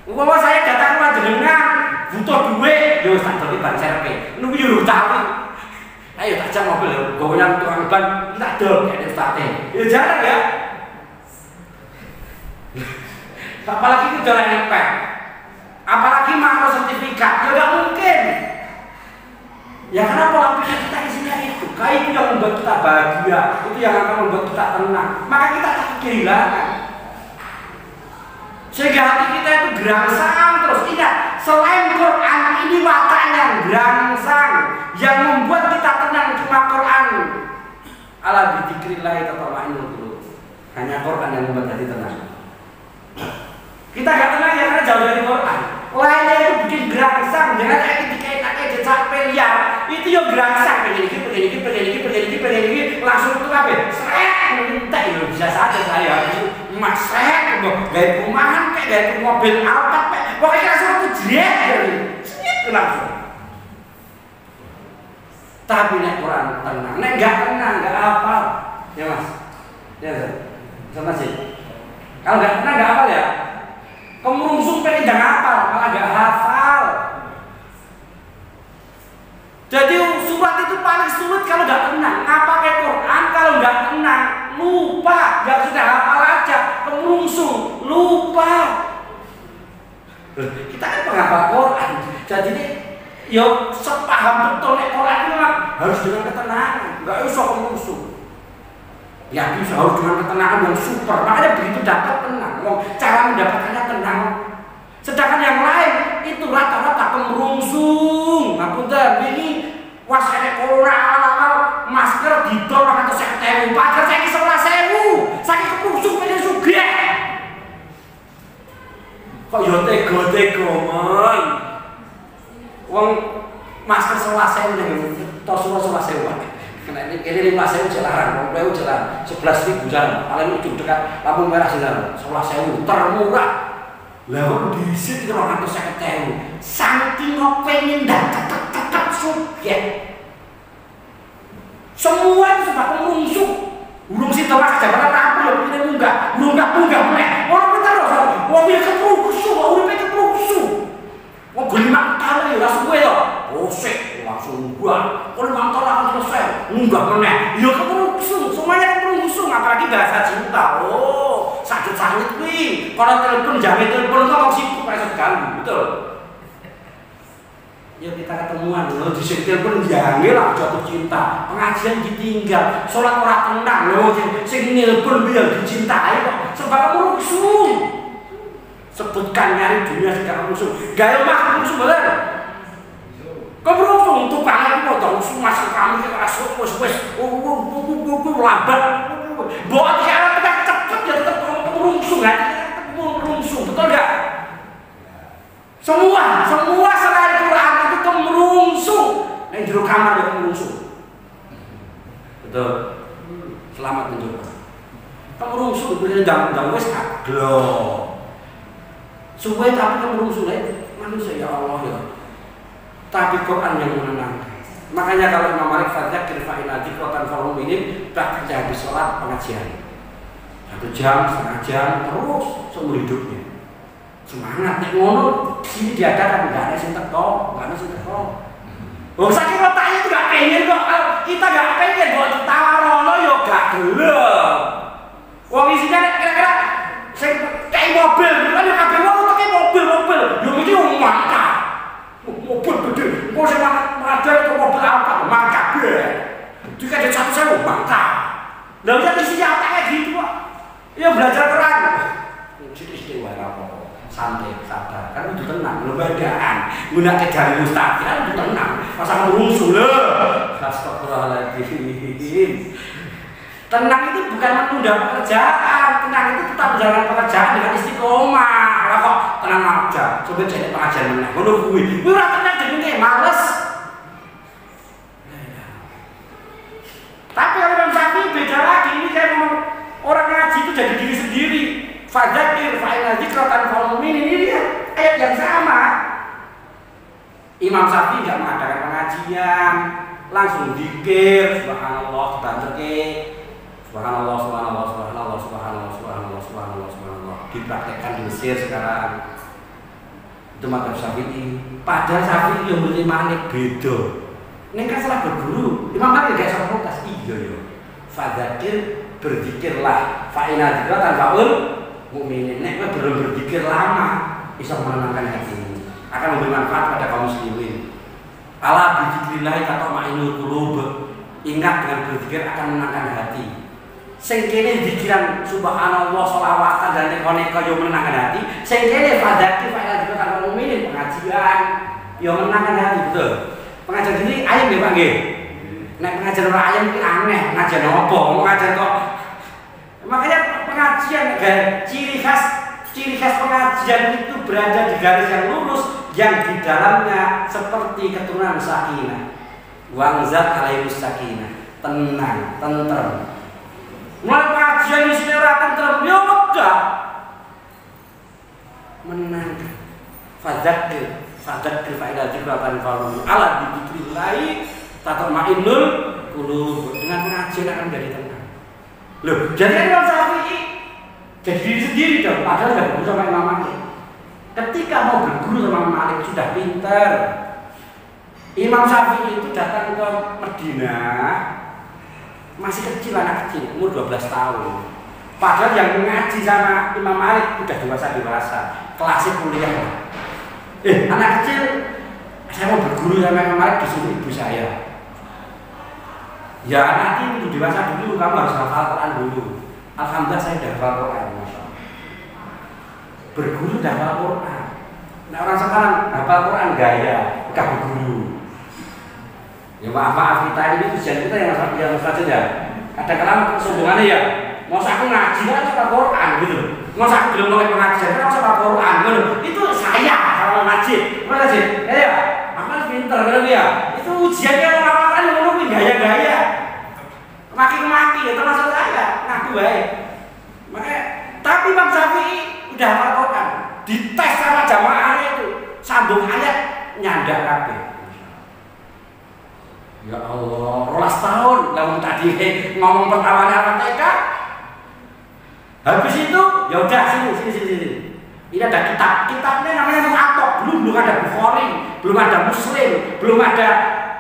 Umpama saya datang rumah jenengan butuh duit, yo tak dol ban seret. Nunggu yo tahu. Ayo tak jam mobil, gue punya tukang ban, kita dol kayak ustadnya. Ya jarang ya. Apalagi itu jalan emper, apalagi makro sertifikat, ya gak mungkin. Ya karena pola pikir kita isinya itu, kayak itu yang membuat kita bahagia, itu yang akan membuat kita tenang. Maka kita takut kehilangan. Sehingga hati kita itu gerangsang terus. Ingat, selain Quran ini watak yang gerangsang, yang membuat kita tenang cuma Quran. Ala bidzikrillah tatma'innul qulub. Hanya Quran yang membuat hati tenang. Kita gak tenang ya karena jauh dari Quran. lainnya itu bikin gerangsang dengan dikaitkan sampai liar itu yang gerangsang pengen ini langsung itu apa? Srek minta itu bisa saja saya mas srek gaya perumahan kayak gaya mobil Alphard pokoknya langsung itu jerit langsung. Tapi nek Quran tenang, nek nggak tenang nggak hafal ya mas, ya sama sih. Kalau nggak tenang nggak hafal ya, kemerungsung pengen jangan hafal malah nggak hafal. Jadi surat itu paling sulit kalau nggak tenang. Apa kayak Quran kalau nggak tenang lupa, nggak sudah hafal aja kemerungsung lupa. Kita kan penghafal Quran, jadi ini yo sepaham betul nek Quran itu memang harus dengan ketenangan, nggak usah kemerungsung. Ya bisa harus dengan ketenangan yang super. Makanya begitu dapat tenang, cara mendapatkannya tenang. Sedangkan yang lain itu rata-rata kemerungsung. Ngapunten ini was kene corona awal masker didol 150.000, padahal saiki 11.000. Saking kemerungsung pengen sugih. Kok yo tega-tega men. Wong masker 11.000 ning tos 11.000. Kena ini 15.000 jelaran, 20.000 jelaran, 11.000 jalan, paling ujung dekat lampu merah jalan, 11.000 termurah. Lah kok diisi 250.000, saking pengen dan tetep sugih. Semua itu sudah kemerungsung. Urung sih tewas jabatan rampung lho ini munggah meneh. Ora terus, wong iki kemerungsung, uripe kemerungsung. Wong gelimak kali ora suwe to. Osek langsung buat. Kalau mantor akan selesai, munggah meneh. Ya kemerungsung, semuanya kemerungsung apalagi bahasa cinta. Oh, sakit-sakit kuwi. Kalau telepon jangan telepon kok sibuk kayak segala, betul. Ya kita ketemuan loh, di telepon jangan lah jatuh cinta. Pengajian ditinggal, sholat ora tenang loh. Sing nelpon biar dicintai kok. Sebab kemerungsung. Sebutkan nyari dunia segala musuh. Gaya mah musuh bener. Kemerungsung tukang itu dong masuk kami ke kasut wes lambat. Buat cara kita cepet ya tetap kemerungsung kan? Kemerungsung betul nggak? Semua selain Quran itu kemerungsung. Yang juru kamar ya kemerungsung. Betul. Selamat mencoba. Kemerungsung itu jangan wes aglo. Suwe tapi kemerungsung manusia ya Allah ya. Tapi Quran yang menenangkan. Makanya kalau Imam Malik fadzakir fa inna dzikratan fa'um ini bahkan habis sholat pengajian 1 jam, setengah jam terus seumur hidupnya. Semangat nek ngono sini diadakan enggak ada sing teko, Wong saking otaknya itu gak pengen kok. Kita gak pengen kok ditawarono yo gak gelem. Wong isinya kira-kira sing kayak mobil, kan yo kabeh wong teke mobil. Yo mesti mangkat. Mobil gede, kok sing ada itu mobil apa? Mangkat be. Jika ada 1.000 mangkat. Lah ya isinya otaknya gitu kok. Ya belajar Quran. Istiwa apa? Santai, sabar. Kan itu tenang, lembagaan. Nggunakake jari ustaz, kan itu tenang. Pasang merungsung lho. Astagfirullahaladzim. Tenang itu bukan menunda pekerjaan. Tenang itu tetap menjalankan pekerjaan dengan istiqomah. Ora kok tenang aja. Coba jadi pengajian meneh. Ngono kuwi. Kuwi ora tenang jenenge males. Tapi kalau Imam Syafi'i beda lagi. Ini kayak orang ngaji itu jadi diri sendiri. Fadzakir fa inna dzikratan fa'um ini dia ayat yang sama. Imam Syafi'i enggak mengadakan pengajian, langsung zikir subhanallah dibanterke. Subhanallah, subhanallah, subhanallah, subhanallah, subhanallah, subhanallah, subhanallah. Dipraktekkan di Mesir sekarang. Itu madzhab Syafi'i. Padahal Syafi'i yang Imam Malik beda. Ning kan salah berguru. Imam Malik gak salah protes. Iya ya. Fadzakir berzikirlah. Fa inna dzikratan fa'ul mukminin. Nek kowe belum berzikir lama, bisa menenangkan hatimu. Akan memberi manfaat pada kaum muslimin. Ala bizikrillah tatma'innul qulub. Ingat dengan berzikir akan menenangkan hati. Sing kene zikiran subhanallah sholawatan dan neko-neko yo menenangkan hati. Sing kene fadzakir fa inna dzikratan mukminin pengajian yo menenangkan hati, betul. Pengajian ini ayam nggih Pak nggih. Nek pengajian ora ayam iki aneh, pengajian apa? Pengajian kok. Makanya pengajian ciri khas Ciri khas pengajian itu berada di garis yang lurus, yang di dalamnya seperti keturunan sakinah. Wangzat alaihi sakinah, tenang, tentrem. Mulai pengajian di sini tentrem, ya udah menangkan. Fadzakir fa'idal dzikratan fa'alun ala dzikrillah tatma'innul qulub. Dengan pengajian akan menjadi tenang. Loh, jadi Imam Syafi'i jadi diri sendiri dong, padahal nggak berguru sama Imam Malik. Ketika mau berguru sama Imam Malik sudah pinter. Imam Syafi'i itu datang ke Madinah masih kecil, anak kecil, umur 12 tahun. Padahal yang mengaji sama Imam Malik udah dewasa, kelasnya kuliah. Anak kecil, saya mau berguru sama Imam Malik disuruh ibu saya. Ya nanti untuk dewasa dulu kamu harus hafal Quran dulu. Alhamdulillah saya sudah hafal Quran, Masya Allah. Berguru sudah hafal Quran. Nah orang sekarang hafal Quran gaya, bukan berguru. Ya maaf kita ini tujuan kita yang saja ya. Kadang-kadang kesombongannya ya. Masa aku ngaji kan hafal Quran gitu. Masa aku belum mulai pengajian kan hafal Quran gitu. Itu saya kalau ngaji, mana sih? Ya, aku kan pinter kan ya. Itu ujiannya orang-orang yang menunggu gaya-gaya. Maki-maki ya termasuk saya, ngaku baik. Makanya, tapi Imam Syafi'i udah hafal Quran, dites sama jamaahnya itu, sambung ayat nyandak kabeh. Ya Allah, 12 tahun, lalu tadi ngomong pertamanya TK. Habis itu, ya udah sini. Ini ada kitabnya namanya Mu'atok, belum ada Bukhari, belum ada Muslim, belum ada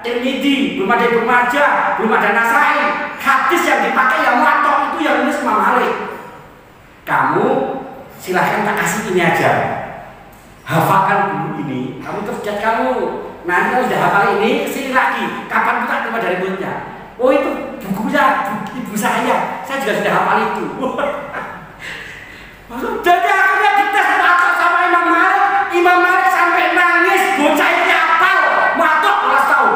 Tirmidzi, belum ada Ibnu Majah, belum ada Nasai. Hadis yang dipakai yang Mu'atok itu yang nulis Imam Malik. Kamu silahkan tak kasih ini aja, hafalkan dulu ini. Kamu terus kamu nanti kalau sudah hafal ini sini lagi. Kapan kita keluar dari mulutnya? Oh itu bukunya ibu saya juga sudah hafal itu. Jadi akhirnya dites sama Imam Malik. Imam Malik sampai nangis, bocah ini hafal Mu'atok 12 tahun.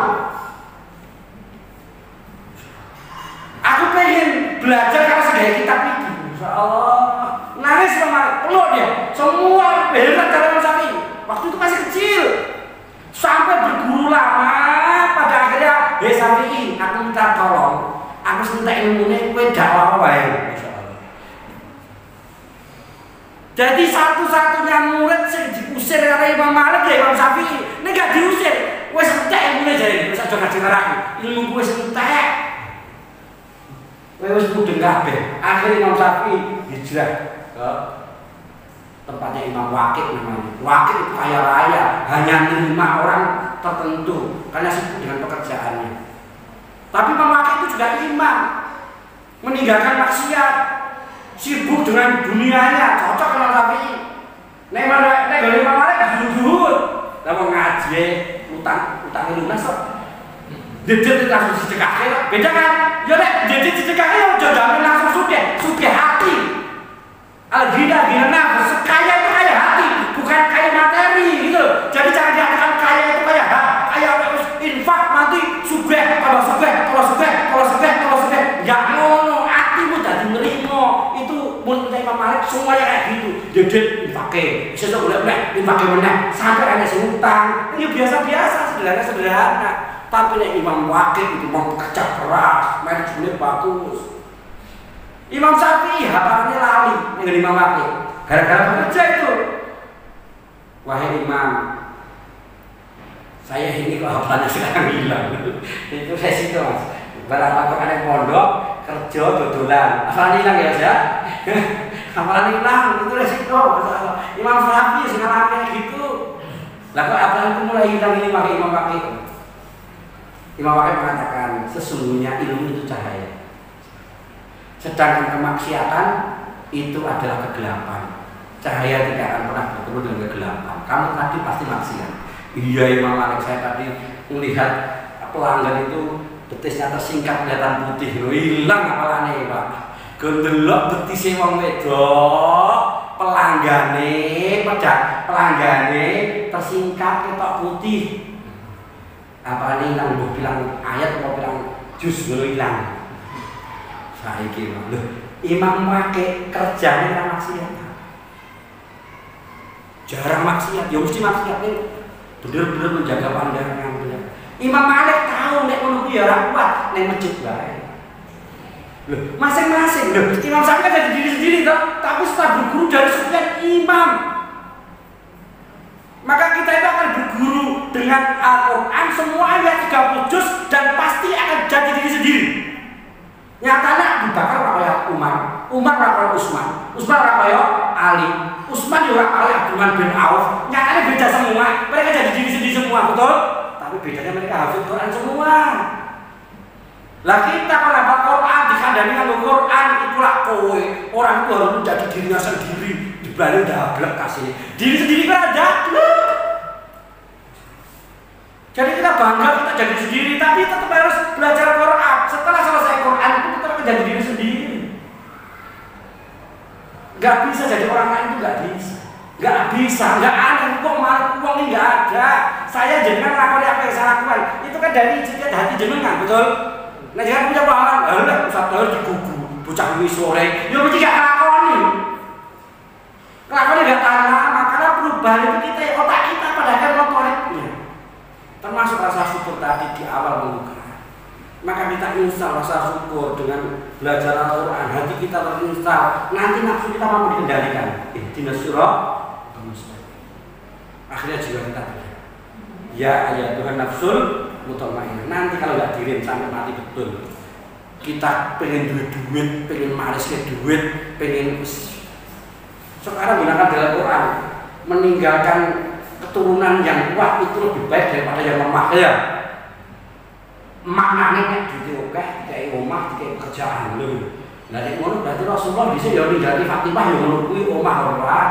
Aku pengen belajar kalau sudah kitab itu. Insya Allah nangis Imam Malik, peluk dia. Semua heran cara Imam Syafi'i. Waktu itu masih kecil. Sampai berguru lama, pada akhirnya Syafi'i, aku minta tolong. Aku minta ilmunya, kowe dakwah wae. Jadi satu-satunya murid yang diusir oleh Imam Malik ya Imam Syafi'i. Ini gak diusir. Wes entek ilmunya jadi. Wes aja ngaji neraka. Ilmu gue entek. Wes mudeng kabeh. Akhirnya Imam Syafi'i hijrah ke tempatnya Imam Waqi' namanya. Waqi' itu kaya raya, hanya menerima orang tertentu karena sibuk dengan pekerjaannya. Tapi Imam Waqi' itu juga imam, meninggalkan maksiat, sibuk dengan dunianya, cocok dengan Syafi'i. Nek dari Imam Malik zuhud, lama ngaji, utang lunas kok. Dedet langsung sedekahke, beda kan? Ya nek dedet sedekahke yo jamin langsung sugih hati. Al-ghina nafs, kaya itu kaya hati, bukan kaya materi gitu. Jadi jangan diartikan kaya itu kaya harus infak nanti sugih, kalau sugih. Ya ngono, hatimu dadi nerimo. Itu mulai Imam Malik semuanya kayak gitu. Dedet infake, sesuk golek infake meneh, sampai ana sing utang. Ini biasa-biasa, sederhana. Tapi nek Imam Waqi' itu mau kerja keras, manajemennya bagus. Imam Syafi'i hafalannya lali dengan Imam Waqi'. Gara-gara bekerja itu. Wahai Imam, saya ini kok hafalannya sekarang hilang. Itu resiko Mas. Berapa kok ada pondok, kerja, dodolan. Hafalan hilang ya saya. Hafalan hilang itu resiko. Imam Syafi'i sekarang kayak gitu. Lah kok hafalanku mulai hilang ini pakai Imam Waqi'. Imam Waqi' mengatakan sesungguhnya ilmu itu cahaya. Sedangkan kemaksiatan itu adalah kegelapan. Cahaya tidak akan pernah bertemu dengan kegelapan. Kamu tadi pasti maksiat. Iya Imam Malik, saya tadi melihat pelanggan itu betisnya tersingkap kelihatan putih. Hilang apalane Pak. Gendelok betisnya wong wedok, pelanggane tersingkap ketok putih. Apalane hilang, mbok bilang ayat apa bilang jus hilang. Saiki lho, Imam Waqi' kerjanya kan maksiat. jarang maksiat, ya mesti maksiat nih. Bener-bener menjaga pandangan. Imam Malik tahu nek ngono kuwi ya ora kuat ning masjid bae. Loh, masing-masing loh. Imam Syafi'i kan jadi diri sendiri toh, tapi setelah berguru dari sekian imam. Maka kita itu akan berguru dengan Al-Quran, semua ayat 30 juz dan pasti akan jadi diri sendiri. Nyatanya Abu Bakar ora kaya Umar, Umar ora kaya Utsman, Utsman ora kaya Ali, Utsman ora kaya Abdurrahman bin Auf. Nyatanya beda semua, mereka jadi diri sendiri semua, betul? Tapi bedanya mereka hafal Quran semua. Lah kita kalau hafal Quran dikandani kanggo Quran itulah kowe. Orang itu harus menjadi dirinya sendiri, dibalik dablek kasih. Diri sendiri kan ada. Jadi kita bangga kita jadi sendiri, tapi tetap harus belajar Quran. Setelah selesai Quran itu kita akan jadi diri sendiri. Gak bisa jadi orang lain itu gak bisa. Gak bisa, gak ada uang ini gak ada. Saya jenengan lakukan apa yang saya lakukan. Itu kan dari setiap hati jenengan, betul? Nah jangan punya pahala, lah usah tahu digugu, bocah ini sore, ya mesti gak lakoni. Lakoni gak tahan lama, karena perubahan itu kita, otak kita pada akhir motoriknya. Termasuk rasa syukur tadi di awal membuka. Maka kita install rasa syukur dengan belajar Al-Quran, hati kita terinstall. Nanti nafsu kita mampu dikendalikan. Ihdinas siratal mustaqim. Akhirnya juga kita belajar. Ya ayat Tuhan nafsul mutmainnah. Nanti kalau nggak direm sampai mati betul. Kita pengen duit, pengen maris ke duit, pengen sekarang gunakan dalam Quran meninggalkan keturunan yang kuat itu lebih baik daripada yang lemah ya. Maknanya duit oke, kayak omah, kayak kerjaan loh. Nah di ngono berarti Rasulullah bisa ya ninggalin Fatimah yang ngono kuwi omah ora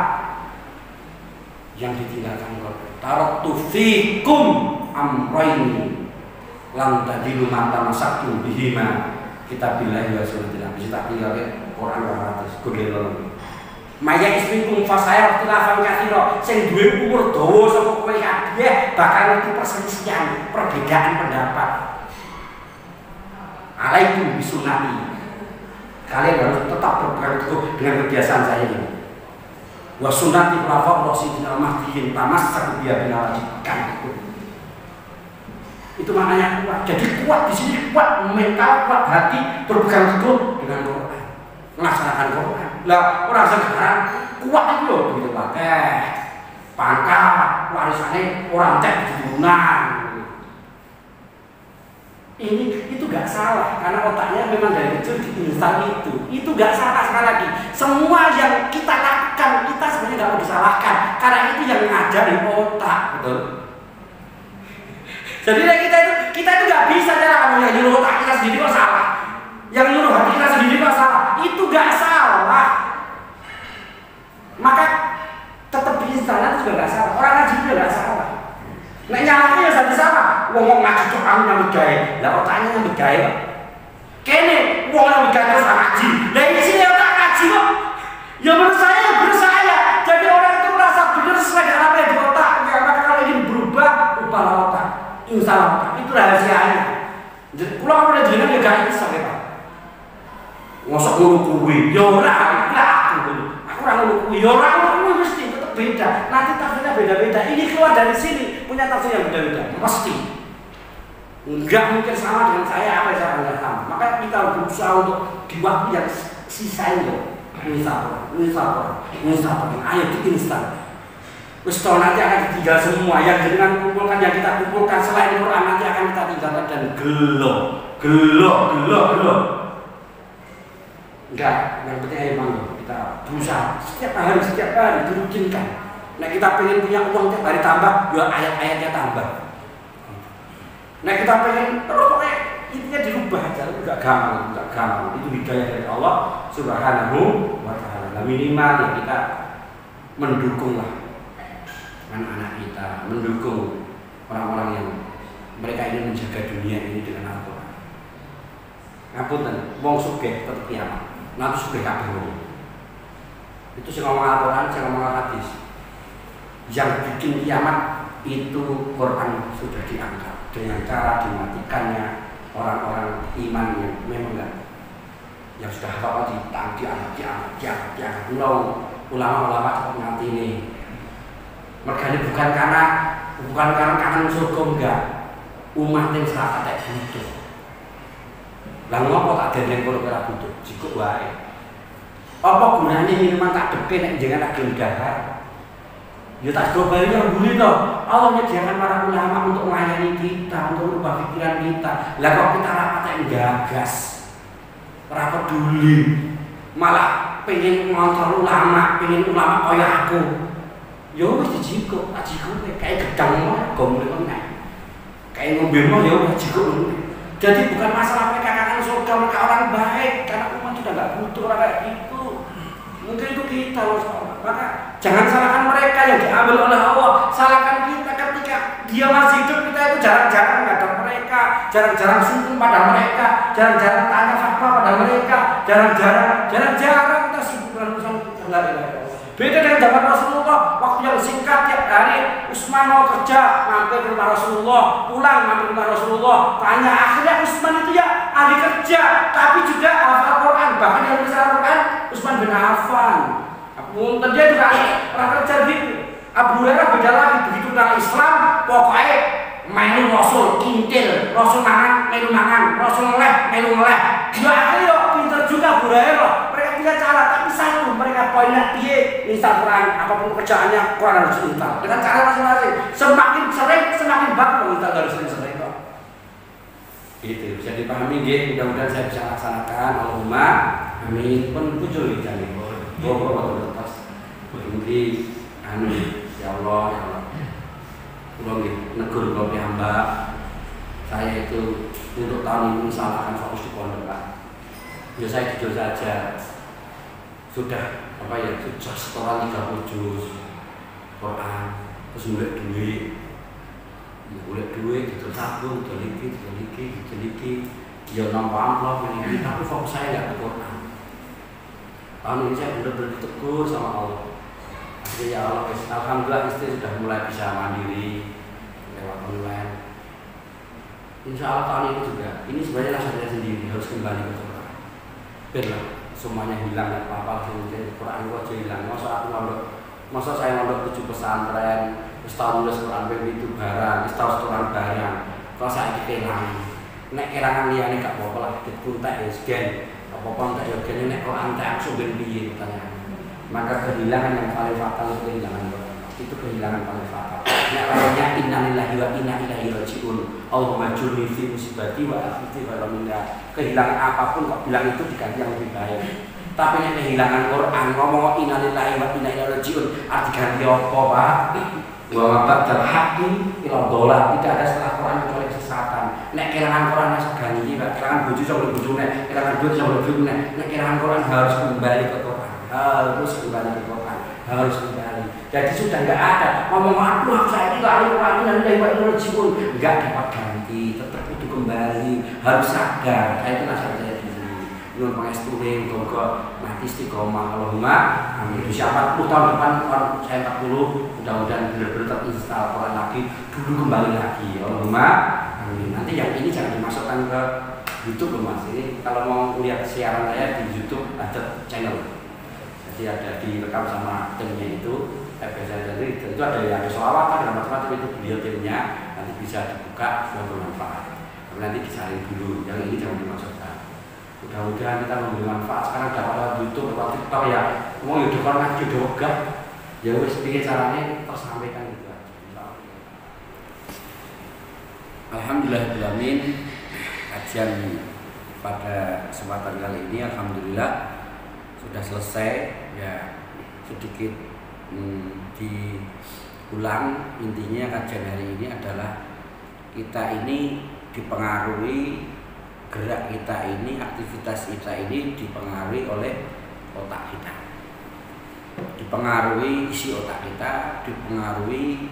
yang ditinggalkan kok. Taraktu fikum amrayn lam tadilu mata masaktu bihima kitabillahi wa sunnatin nabi. Tak tinggalke Quran 200 godelo. Maya ismikum fasaya tilafan katsira sing duwe umur dawa saka kowe kabeh bakal ngerti perselisihan, perbedaan pendapat. Alaikum bisunati. Kalian harus tetap berpegang teguh dengan kebiasaan saya ini. Wa sunnati khulafaur rasyidin al-mahdiyyin tamassak biha binawajibkan. Itu maknanya kuat. Jadi kuat di sini, kuat mental, kuat hati, berpegang teguh dengan Quran, melaksanakan Quran. Lah orang sekarang kuat itu loh begitu pakai pangkat warisannya orang cek keturunan. Ini itu gak salah karena otaknya memang dari kecil diinstal itu gak salah sekali lagi. Semua yang kita lakukan kita sebenarnya gak mau disalahkan karena itu yang ngajari otak, betul. Jadi kita itu gak bisa cara kamu yang nyuruh otak kita sendiri kok salah, yang nyuruh hati kita sendiri kok salah, itu gak salah. Maka tetap diinstal itu juga gak salah, orang ngaji juga gak salah. Nek nyalahnya ya satu sama, wong ngaji kok kamu nyambut gawe. Lah otaknya nyambut gawe kok. Kene wong nyambut gawe terus ngaji. Lah isine otak ngaji kok. Ya menurut saya. Jadi orang itu merasa benar sesuai dengan apa yang di otak. Ya, maka kalau ingin berubah, ubahlah otak. Insya otak. Itu rahasianya. Jadi pulang pada jenengan ya gak insaf ya Pak. Ngosok ngono kuwi. Ya ora, aku ora ngono kuwi. Ya ora ngono kuwi mesti tetap beda. Nanti tafsirnya beda-beda. Ini keluar dari sini punya tafsir yang beda-beda. Pasti. Enggak mungkin sama dengan saya apa yang saya enggak sama. Maka kita berusaha untuk di waktu yang sisa ini. Insaf. Ayo diinstal. Wis nanti akan ditinggal semua yang dengan kumpulkan yang kita kumpulkan selain Quran nanti akan kita tinggalkan dan gelo. Enggak, yang penting ayo mangga kita berusaha setiap hari dirutinkan. Nah kita pengen punya uang tiap hari tambah, ya ayat-ayatnya tambah. Nah kita pengen terus pokoknya intinya dirubah aja, enggak gampang. Itu hidayah dari Allah Subhanahu wa Ta'ala. Nah, minimal ya kita mendukunglah anak-anak kita, mendukung orang-orang yang mereka ingin menjaga dunia ini dengan Al-Quran. Ngapunten, wong sugih tetep kiamat. Nanti sugih kabeh wong. Itu sing ngomong Al-Quran, sing ngomong hadis. Yang bikin kiamat itu Quran sudah diangkat dengan cara dimatikannya orang-orang iman yang memang enggak yang sudah hafal diangkat ulama-ulama cepat mati nih Mergane bukan karena kangen surga enggak. Umat yang salah kata butuh. Lah ngopo tak dendeng kono ora butuh, jikuk wae. Apa gunane minuman tak depe nek jenengan tak gelem dahar? Ya tak dobali rembuli to. Allah menyediakan para ulama untuk melayani kita, untuk merubah pikiran kita. Lah kok kita ora patek gagas. Ora peduli. Malah pengen ngontrol ulama, pengen ulama kaya aku. Ya wis dijikuk, tak jikuk kayak gedang wae gomble meneh. Kayak ngombe mah ya udah jikuk. Jadi bukan masalah mereka kangen surga, mereka orang baik karena umat sudah nggak butuh orang kayak gitu. Mungkin itu kita loh. Maka jangan salahkan mereka yang diambil oleh Allah, salahkan kita ketika dia masih hidup. Kita itu jarang-jarang ngadap mereka, jarang-jarang sungkem pada mereka, jarang-jarang tanya fatwa pada mereka, jarang-jarang kita sibuk dengan urusan kita. Beda dengan zaman Rasulullah, waktu yang singkat tiap hari Utsman mau kerja, mampir ke rumah Rasulullah, pulang mampir ke rumah Rasulullah, tanya. Akhirnya Utsman itu ya ahli kerja, tapi juga hafal Quran. Bahkan yang bisa Quran Utsman bin Affan. Mungkin dia juga orang kerja gitu. Abu Hurairah beda lagi, begitu kenal Islam, pokoknya melu Rasul, kintil, Rasul mangan, melu mangan, Rasul ngeleh, melu ngeleh. Dia akhirnya pinter juga Abu Hurairah. Mereka punya cara, tapi satu mereka poinnya piye instal Quran, apapun kerjaannya Quran harus instal dengan cara masing-masing. Semakin sering, semakin bagus menginstal harus sering-sering kok. Gitu bisa dipahami nggih. Mudah-mudahan saya bisa laksanakan. Allahumma amin. Pun muncul di jalan Bawa lepas berhenti ya Allah kula nggih negur kula piyambak. Saya itu untuk tahun ini insya akan fokus di pondok Pak. Ya saya jujur saja sudah sudah setoran 30 juz Quran, terus mulai duit itu sabun, deliki ya nampak amplop ini, tapi fokus saya nggak ke Quran. Tahun ini saya benar-benar tegur sama Allah. Akhirnya ya Allah, alhamdulillah istri sudah mulai bisa mandiri lewat online. Insya Allah tahun ini juga. Ini sebenarnya nasihat saya sendiri, harus kembali ke Quran. Biarlah semuanya hilang, ya apa-apa mungkin Quran gua aja hilang. Masa saya mondok 7 pesantren, setahun nulis Quran itu barang, setahun setoran barang. Kalau saya kehilangan, nek kehilangan liane gak apa-apa lah, dipuntek ya sekian. Apa-apa tak yoga nek Quran tak langsung ben piye pertanyaan. Maka kehilangan yang paling fatal itu kehilangan Quran. Itu kehilangan paling fatal. Nek lawannya innalillahi wa inna ilaihi rajiun. Allahumma jurni fi musibati wa akhiti khairan minha. Kehilangan apapun kok bilang itu diganti yang lebih baik. Tapi nek kehilangan Quran ngomong innalillahi wa inna ilaihi rajiun, arti ganti apa, Pak? Wa mabdal haqqi ila dolar. Tidak ada setelah Quran kecuali kesesatan. Nek kehilangan Quran rasa ganti, kehilangan bojo sama bojone, kehilangan duit sama duitnya. Nek kehilangan Quran harus kembali ke Quran. Harus kembali. Jadi sudah enggak ada ngomong aku saya ini lari Quran dan dari Quran rajiun, enggak dapat ganti, tetap itu kembali. Harus sadar. Itu nasihat saya di sini. Nyuwun pangestune muga mati istiqomah. Allahumma amin. Siapa 40 tahun depan saya 40, mudah-mudahan benar-benar terinstal Quran lagi, dulu kembali lagi. Allahumma amin. Nanti yang ini jangan dimasukkan ke YouTube loh Mas. Ini kalau mau lihat siaran saya di YouTube ada channel. Jadi ada direkam sama timnya itu. Jadi itu ada sholawatan dan macam-macam itu beliau timnya. Nanti bisa dibuka dan bermanfaat. Tapi nanti disaring dulu. Yang ini jangan dimasukkan. Mudah-mudahan kita memberi manfaat. Sekarang dapat lewat YouTube, lewat TikTok ya. Mau hidup orang ngaji udah wegah. Ya wis piye caranya terus sampaikan gitu aja. Alhamdulillahirrahmanirrahim. Kajian pada kesempatan kali ini alhamdulillah sudah selesai ya, sedikit diulang. Intinya kajian hari ini adalah kita ini dipengaruhi, gerak kita ini, aktivitas kita ini dipengaruhi oleh otak kita, dipengaruhi isi otak kita, dipengaruhi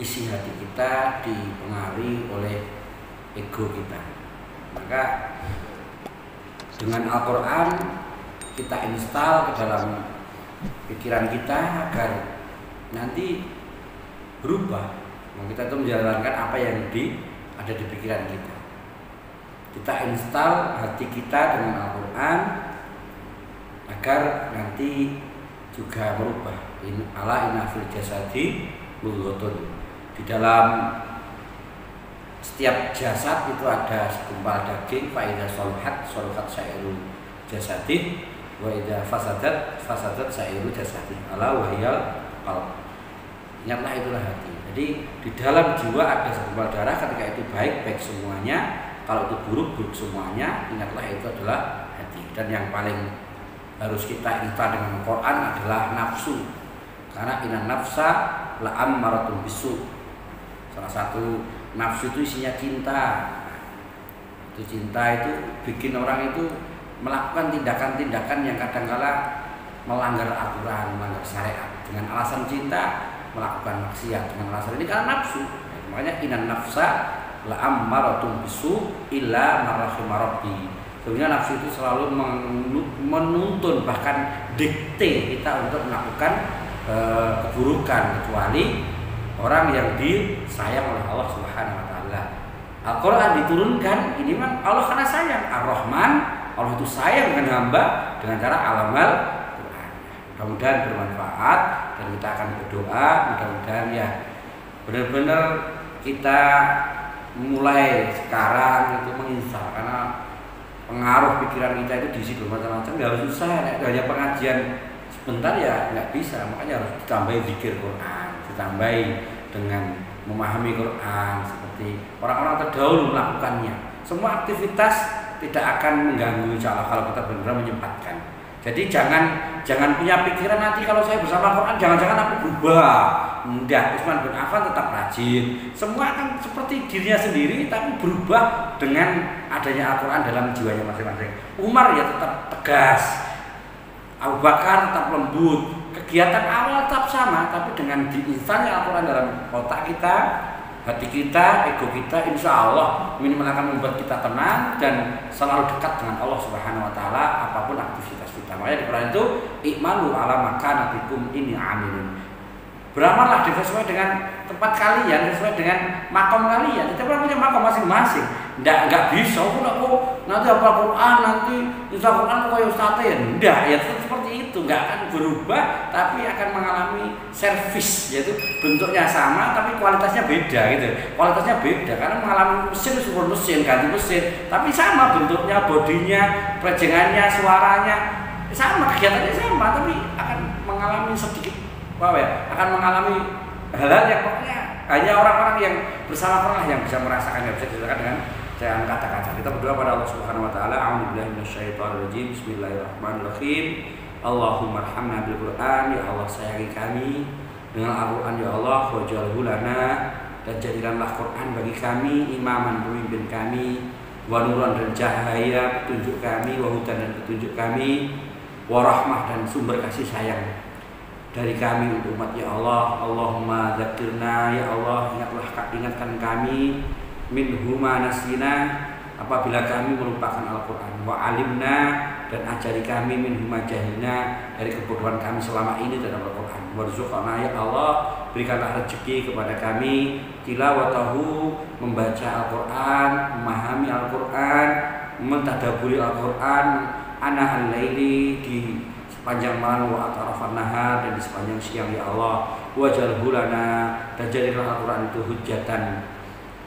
isi hati kita, dipengaruhi oleh ego kita. Maka dengan Al-Quran kita install ke dalam pikiran kita agar nanti berubah. Kita itu menjalankan apa yang ada di pikiran kita. Kita install hati kita dengan Al-Quran agar nanti juga berubah. Ala inna fil jasadi mudghatun. Di dalam setiap jasad itu ada segumpal daging, fa idza salahat salahat sa'iru jasadih wa idza fasadat sa'iru jasadih. Ala wahyal qalb. Ingatlah itulah hati. Jadi di dalam jiwa ada segumpal darah, ketika itu baik semuanya, kalau itu buruk semuanya. Ingatlah itu adalah hati. Dan yang paling harus kita ingat dengan Quran adalah nafsu. Karena inna nafsa la'ammaratun bisu. Salah satu nafsu itu isinya cinta. Itu cinta itu bikin orang itu melakukan tindakan-tindakan yang kadangkala melanggar aturan, melanggar syariat dengan alasan cinta, melakukan maksiat dengan alasan ini karena nafsu. Makanya inna nafsa la'ammaratun bisu illa marrahima rabbi. Sebenarnya nafsu itu selalu menuntun, bahkan dikte kita untuk melakukan keburukan, kecuali orang yang disayang oleh Allah Subhanahu wa taala. Al-Qur'an diturunkan ini memang Allah karena sayang. Ar-Rahman, Allah itu sayang dengan hamba dengan cara alamal Quran. Mudah-mudahan bermanfaat dan kita akan berdoa, mudah-mudahan ya benar-benar kita mulai sekarang itu menginstal, karena pengaruh pikiran kita itu diisi bermacam-macam. Ya harus susah, hanya pengajian sebentar ya nggak bisa, makanya harus ditambahi zikir Quran, ditambahi dengan memahami Quran seperti orang-orang terdahulu melakukannya. Semua aktivitas tidak akan mengganggu insya Allah kalau kita benar-benar menyempatkan. Jadi jangan punya pikiran nanti kalau saya bersama Quran jangan-jangan aku berubah. Enggak, Utsman bin Affan tetap rajin. Semua akan seperti dirinya sendiri tapi berubah dengan adanya Al-Quran dalam jiwanya masing-masing. Umar ya tetap tegas, Abu Bakar tetap lembut. Kegiatan awal tetap sama, tapi dengan diinstalnya Al-Quran dalam otak kita, hati kita, ego kita, insya Allah minimal akan membuat kita tenang dan selalu dekat dengan Allah Subhanahu wa taala apapun aktivitas kita. Makanya di Quran itu i'malu ala makanatikum inni amilun. Beramallah sesuai dengan tempat kalian, sesuai dengan makom kalian. Kita punya makom masing-masing. Enggak bisa aku nanti apa Quran nanti insya Quran kayak ustaz ya. Enggak, ya tetap seperti itu. Enggak akan berubah tapi akan mengalami servis, yaitu bentuknya sama tapi kualitasnya beda gitu. Kualitasnya beda karena mengalami mesin super mesin, ganti mesin, tapi sama bentuknya, bodinya, prejengannya, suaranya sama, kegiatannya sama tapi akan mengalami sedikit akan mengalami hal-hal yang pokoknya hanya orang-orang yang bersama Quran yang bisa merasakan, yang bisa dirasakan dengan jangan kata-kata. Kita berdoa pada Allah Subhanahu wa taala. A'udzubillahi minasyaitonir rajim. Bismillahirrahmanirrahim. Allahumma arhamna bil Qur'an, ya Allah sayangi kami dengan Al-Qur'an ya Allah, waj'alhu lana, dan jadikanlah Quran bagi kami imaman, pemimpin kami, wa nuran, dan cahaya petunjuk kami, wa hudan, dan petunjuk kami, wa rahmah, dan sumber kasih sayang dari kami untuk umat ya Allah. Allahumma dzakirna, ya Allah ingatkan kami minhuma nasina, apabila kami melupakan Al-Quran, wa alimna, dan ajari kami minhuma jahilna, dari kebodohan kami selama ini dalam Al-Quran. Warzuqna, ya Allah berikanlah rezeki kepada kami tilawatahu, membaca Al-Quran, memahami Al-Quran, mentadaburi Al-Quran ana al-laili, di sepanjang malam, wa atrafan nahar, dan di sepanjang siang ya Allah. Waj'alhu lana, dan jadilah Al-Quran itu hujatan,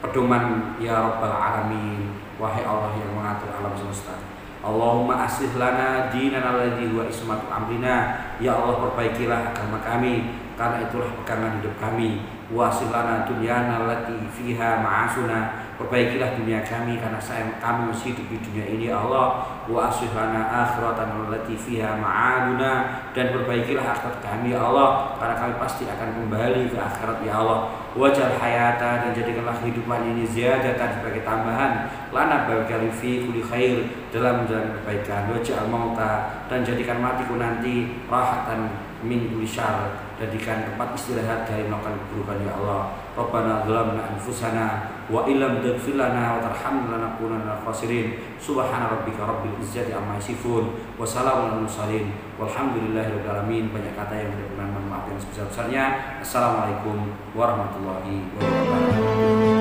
pedoman ya Rabbal Alamin, wahai Allah yang mengatur alam semesta. Allahumma aslih lana dinana alladzi huwa ismatu amrina, ya Allah perbaikilah agama kami karena itulah pegangan hidup kami. Wa aslih lana dunyana allati fiha ma'asuna, perbaikilah dunia kami karena kami masih hidup di dunia ini ya Allah. Wa aslih lana akhiratan allati fiha ma'aduna, dan perbaikilah akhirat kami ya Allah karena kami pasti akan kembali ke akhirat ya Allah. Wajal hayata, dan jadikanlah kehidupan ini ziyadatan, sebagai tambahan lana bagi fi kulli khair, dalam menjalani kebaikan. Wajal mauta, dan jadikan matiku nanti rahatan min kulli syarr, jadikan tempat istirahat dari melakukan keburukan ya Allah. Rabbana zalamna anfusana wa illam taghfir lana wa tarhamna lanakunanna minal khasirin. Subhana rabbika rabbil izzati amma yasifun wa salamun alal mursalin walhamdulillahirabbil alamin. Banyak kata yang berkenan, mohon maaf yang sebesar-besarnya. Assalamualaikum warahmatullahi wabarakatuh.